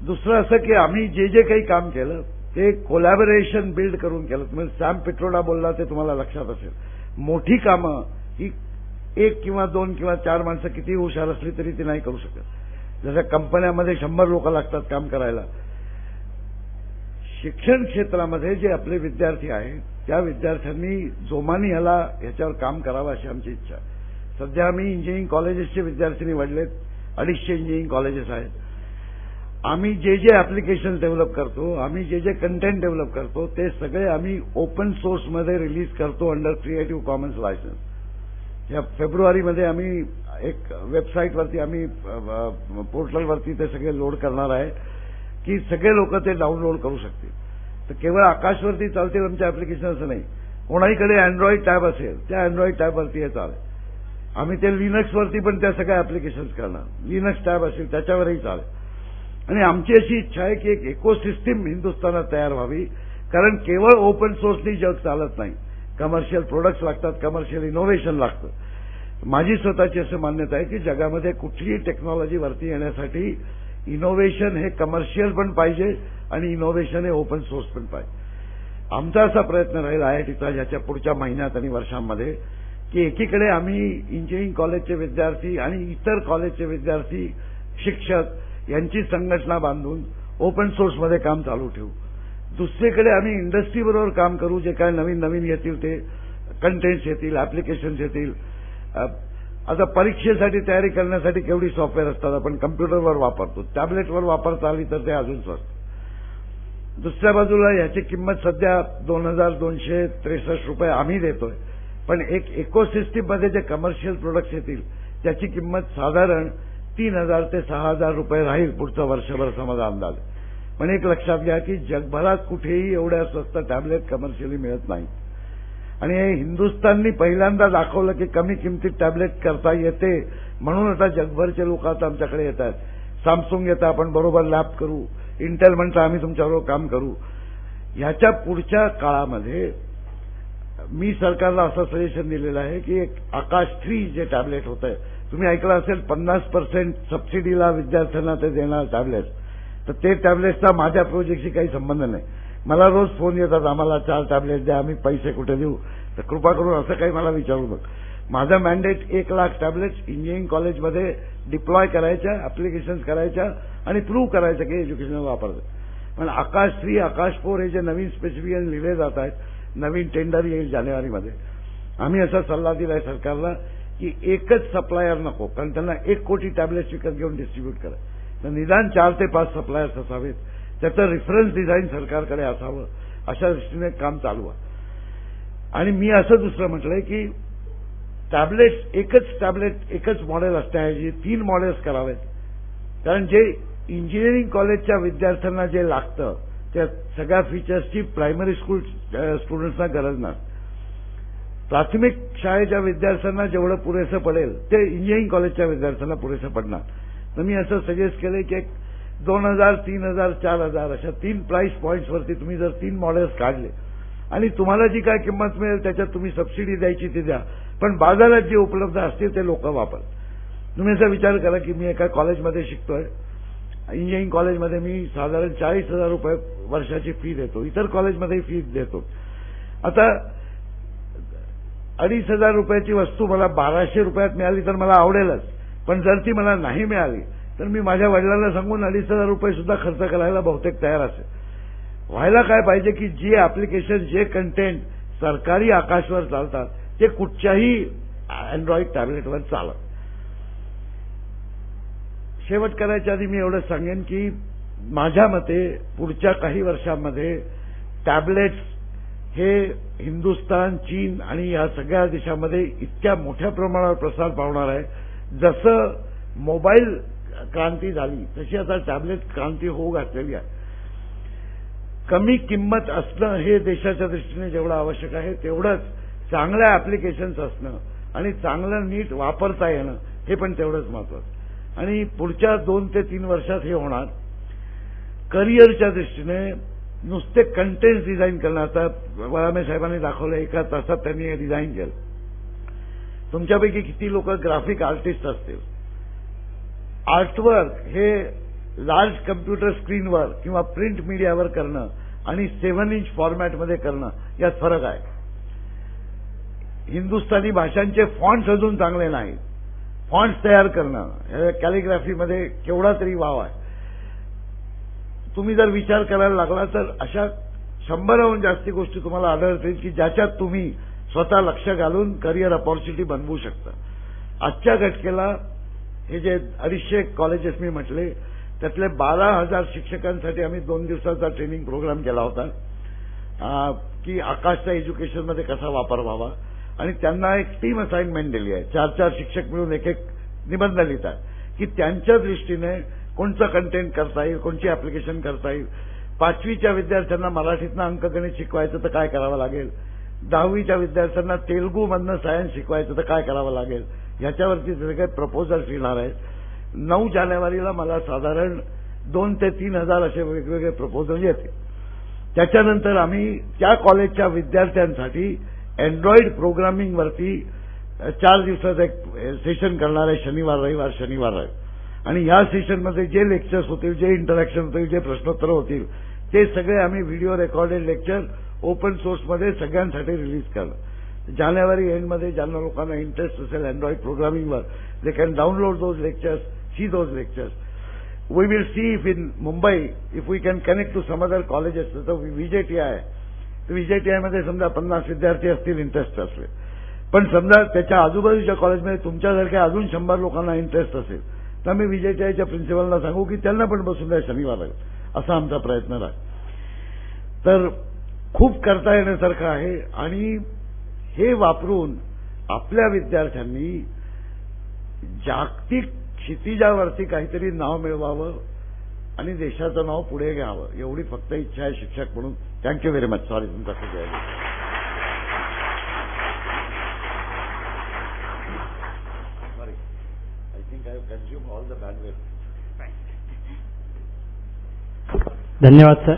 दुसरं असं की आम्ही जे काही काम केलं ते कोलॅबोरेशन बिल्ड करून केलं. तुम्ही सॅम पिट्रोडा बोलला ते तुम्हाला लक्षात असेल. मोठी कामं ही 1 किंवा 2 किंवा 4 माणसं किती हुशार असली तरी ती नाही करू शकत. जसं कंपन्यामध्ये 100 लोक लागतात काम करायला. शिक्षण क्षेत्रामध्ये जे आपले विद्यार्थी आहेत त्या विद्यार्थ्यांनी जोमाने ह्याच्यावर काम करावं अशी आमची इच्छा आहे. सध्या आम्ही इंजिनिअरिंग कॉलेजेसचे विद्यार्थी निवडलेत. 250 इंजिनिअरिंग कॉलेजेस आहेत. आम्ही जे ऍप्लिकेशन डेव्हलप करतो, आम्ही जे कंटेंट डेव्हलप करतो ते सगळे आम्ही ओपन सोर्समध्ये रिलीज करतो अंडर क्रिएटिव्ह कॉमन्स लायसन्स. या फेब्रुवारीमध्ये आम्ही एक वेबसाईटवरती आम्ही पोर्टलवरती ते सगळे लोड करणार आहे की सगळे लोक ते डाउनलोड करू शकतील. तर केवळ आकाशवरती चालतील आमच्या ऍप्लिकेशन असं नाही. कोणाहीकडे अँड्रॉइड टॅब असेल त्या अँड्रॉइड टॅबवरती हे चालेल. आम्ही ते लिनक्सवरती पण त्या सगळ्या ऍप्लिकेशन्स करणार. लिनक्स टॅब असेल त्याच्यावरही चालेल. आणि आमची अशी इच्छा आहे की एक इकोसिस्टीम हिंदुस्थानात तयार व्हावी. कारण केवळ ओपन सोर्सनी जग चालत नाही. कमर्शियल प्रोडक्ट्स लागतात, कमर्शियल इनोव्हेशन लागतं. माझी स्वतःची असं मान्यता आहे की जगामध्ये कुठलीही टेक्नॉलॉजी वरती येण्यासाठी इनोव्हेशन हे कमर्शियल पण पाहिजे आणि इनोव्हेशन हे ओपन सोर्स पण पाहिजे. आमचा असा प्रयत्न राहील IITचा ह्याच्या पुढच्या महिन्यात आणि वर्षांमध्ये की एकीकडे आम्ही इंजिनिअरिंग कॉलेजचे विद्यार्थी आणि इतर कॉलेजचे विद्यार्थी, शिक्षक यांची संघटना बांधून ओपन सोर्समध्ये काम चालू ठेवू. दुसरीकडे आम्ही इंडस्ट्रीबरोबर काम करू. जे काय नवीन नवीन येतील ते कंटेंट्स येतील, ऍप्लिकेशन्स येतील. आता परीक्षेसाठी तयारी करण्यासाठी केवढी सॉफ्टवेअर असतात, आपण कम्प्युटरवर वापरतो. टॅबलेटवर वापरता आली तर ते अजून स्वस्त. दुसऱ्या बाजूला याची किंमत सध्या 2,263 रुपये आम्ही देतोय. पण एक इकोसिस्टीममध्ये जे कमर्शियल प्रोडक्ट्स येतील त्याची किंमत साधारण 3,000 ते 6,000 रुपये राहील पुढचं वर्षभर असा माझा अंदाज. पण एक लक्षात घ्या की जगभरात कुठेही एवढ्या स्वस्त टॅबलेट कमर्शियली मिळत नाही. आणि हे हिंदुस्थाननी पहिल्यांदा दाखवलं की कमी किमतीत टॅबलेट करता येते. म्हणून आता जगभरचे लोक आता आमच्याकडे येत आहेत. सॅमसंग येतं, आपण बरोबर लॅब करू. इंटेल म्हणतं आम्ही तुमच्याबरोबर काम करू. ह्याच्या पुढच्या काळामध्ये मी सरकारला असं सजेशन दिलेलं आहे की एक आकाश 3 जे टॅबलेट होत आहे, तुम्ही ऐकलं असेल 50% सबसिडीला विद्यार्थ्यांना ते देणार टॅबलेट. तर ते टॅबलेटचा माझ्या प्रोजेक्टशी काही संबंध नाही. मला रोज फोन येतात, आम्हाला 4 टॅबलेट द्या, आम्ही पैसे कुठे देऊ. तर कृपा करून असं काही मला विचारू नका. माझं मॅन्डेट 1,00,000 टॅबलेट्स इंजिनिअरिंग कॉलेजमध्ये डिप्लॉय करायच्या, ऍप्लिकेशन्स करायच्या आणि प्रूव्ह करायचं की एज्युकेशन वापरतं. पण आकाश 3, आकाश 4 हे जे नवीन स्पेसिफिकेशन लिहिले जात आहेत, नवीन टेंडर येईल जानेवारीमध्ये. आम्ही असा सल्ला दिलाय सरकारला की एकच सप्लायर नको, कारण त्यांना 1 कोटी टॅबलेट्स विकत घेऊन डिस्ट्रीब्यूट करा. तर निदान 4 ते 5 सप्लायर्स असावेत. त्याचं रेफरन्स डिझाईन सरकारकडे असावं. अशा दृष्टीने काम चालू आहे. आणि मी असं दुसरं म्हटलंय की टॅबलेट एकच मॉडेल असण्याऐवजी 3 मॉडेल्स करावेत. कारण जे इंजिनिअरिंग कॉलेजच्या विद्यार्थ्यांना जे लागतं त्या सगळ्या फीचर्सची प्रायमरी स्कूल स्टुडंट्सना गरज नाही. प्राथमिक शाळेच्या विद्यार्थ्यांना जेवढं पुरेसं पडेल ते इंजिनिअरिंग कॉलेजच्या विद्यार्थ्यांना पुरेसं पडणार. तर मी असं सजेस्ट केलंय की 2,000, 3,000, 4,000 अशा 3 प्राइस पॉईंट्सवरती तुम्ही जर 3 मॉडेल्स काढले आणि तुम्हाला जी काय किंमत मिळेल त्याच्यात तुम्ही सबसिडी द्यायची ती द्या. पण बाजारात जे उपलब्ध असतील ते लोक वापर. तुम्ही असा विचार करा की मी एका कॉलेजमध्ये शिकतोय. इंजिनिअरिंग कॉलेजमध्ये मी साधारण 40,000 रुपये वर्षाची फी देतो. इतर कॉलेजमध्ये फी देतो. आता 2,500 रुपयाची वस्तू मला 1,200 रुपयात मिळाली तर मला आवडेलच. पण जर ती मला नाही मिळाली तर मी माझ्या वडिलांना सांगून 2,500 रुपये सुद्धा खर्च करायला बहुतेक तयार असेल. व्हायला काय पाहिजे की जे ऍप्लिकेशन, जे कंटेंट सरकारी आकाशवर चालतात ते कुठच्याही अँड्रॉइड टॅबलेटवर चालत. शेवट करायच्या आधी मी एवढंच सांगेन की माझ्या मते पुढच्या काही वर्षांमध्ये टॅबलेट्स हे हिंदुस्थान, चीन आणि या सगळ्या देशांमध्ये इतक्या मोठ्या प्रमाणावर प्रसार पावणार आहे. जसं मोबाईल क्रांती झाली तशी आता टॅबलेट क्रांती होऊ घातलेली आहे. कमी किंमत असणं हे देशाच्या दृष्टीने जेवढं आवश्यक आहे तेवढंच चांगल्या ऍप्लिकेशन्स असणं आणि चांगलं नीट वापरता येणं हे पण तेवढंच महत्वाचं. आणि पुढच्या 2 ते 3 वर्षात हे होणार. करिअरच्या दृष्टीने नुसते कंटेंट डिझाईन करणं, आता वळामे साहेबांनी दाखवलं 1 तासात त्यांनी हे डिझाईन केलं. तुमच्यापैकी किती लोक ग्राफिक आर्टिस्ट असतील. आर्टवर्क हे लार्ज कम्प्युटर स्क्रीनवर किंवा प्रिंट मीडियावर करणं आणि 7 इंच फॉर्मॅटमध्ये करणं यात फरक आहे. हिंदुस्थानी भाषांचे फॉन्ट्स अजून चांगले नाहीत. फॉन्ट्स तयार करणं कॅलिग्राफीमध्ये केवढा तरी वाव आहे. तुम्ही जर विचार करायला लागला तर अशा 100हून जास्ती गोष्टी तुम्हाला आढळतील की ज्याच्यात तुम्ही स्वतः लक्ष घालून करिअर अपॉर्च्युनिटी बनवू शकता. आजच्या घटकेला हे जे 250 कॉलेजेस मी म्हटले त्यातले 12,000 शिक्षकांसाठी आम्ही 2 दिवसाचा ट्रेनिंग प्रोग्राम केला होता की आकाशचा एज्युकेशनमध्ये कसा वापर व्हावा. आणि त्यांना एक टीम असाइनमेंट दिली आहे. 4-4 शिक्षक मिळून एक निबंध लिहितात की त्यांच्या दृष्टीने कोणतं कंटेंट करता येईल, कोणची ऍप्लिकेशन करता येईल. 5वीच्या विद्यार्थ्यांना मराठीतनं अंकगणित शिकवायचं तर काय करावं लागेल. 10वीच्या विद्यार्थ्यांना तेलुगूमधनं सायन्स शिकवायचं तर काय करावं लागेल. ह्याच्यावरती सगळे प्रपोजल्स येणार आहेत. 9 जानेवारीला मला साधारण 2 ते 3 हजार असे वेगवेगळे प्रपोजल येतील. त्याच्यानंतर आम्ही त्या कॉलेजच्या विद्यार्थ्यांसाठी अँड्रॉइड प्रोग्रामिंगवरती 4 दिवसाचं एक सेशन करणार आहे. शनिवार रविवार. आणि ह्या सेशनमध्ये जे लेक्चर्स होतील, जे इंटरॅक्शन होतील, जे प्रश्नोत्तर होतील ते सगळे आम्ही व्हिडिओ रेकॉर्डेड लेक्चर ओपन सोर्समध्ये सगळ्यांसाठी रिलीज करणार. जानेवारी एंडमध्ये ज्यांना लोकांना इंटरेस्ट असेल अँड्रॉइड प्रोग्रामिंगवर they can download those lectures, see those lectures. We will see if in Mumbai if we can connect to some other colleges. तर व्हीजेटीआय व्हीजेटीआयमध्ये समजा 50 विद्यार्थी असतील इंटरेस्ट असले, पण समजा त्याच्या आजूबाजूच्या कॉलेजमध्ये तुमच्यासारख्या अजून 100 लोकांना इंटरेस्ट असेल तर मी व्हीजेटीआयच्या प्रिन्सिपलला सांगू की त्यांना पण बसून द्या शनिवार. असा आमचा प्रयत्न राहील. तर खूप करता येण्यासारखं आहे आणि हे वापरून आपल्या विद्यार्थ्यांनी जागतिक क्षितिजावरती काहीतरी नाव मिळवावं आणि देशाचं नाव पुढे घ्यावं एवढी फक्त इच्छा आहे शिक्षक म्हणून. Thank you very much. सॉरी तुमचा खूप वेळ. Sorry I think I have consumed all the bandwidth. धन्यवाद सर.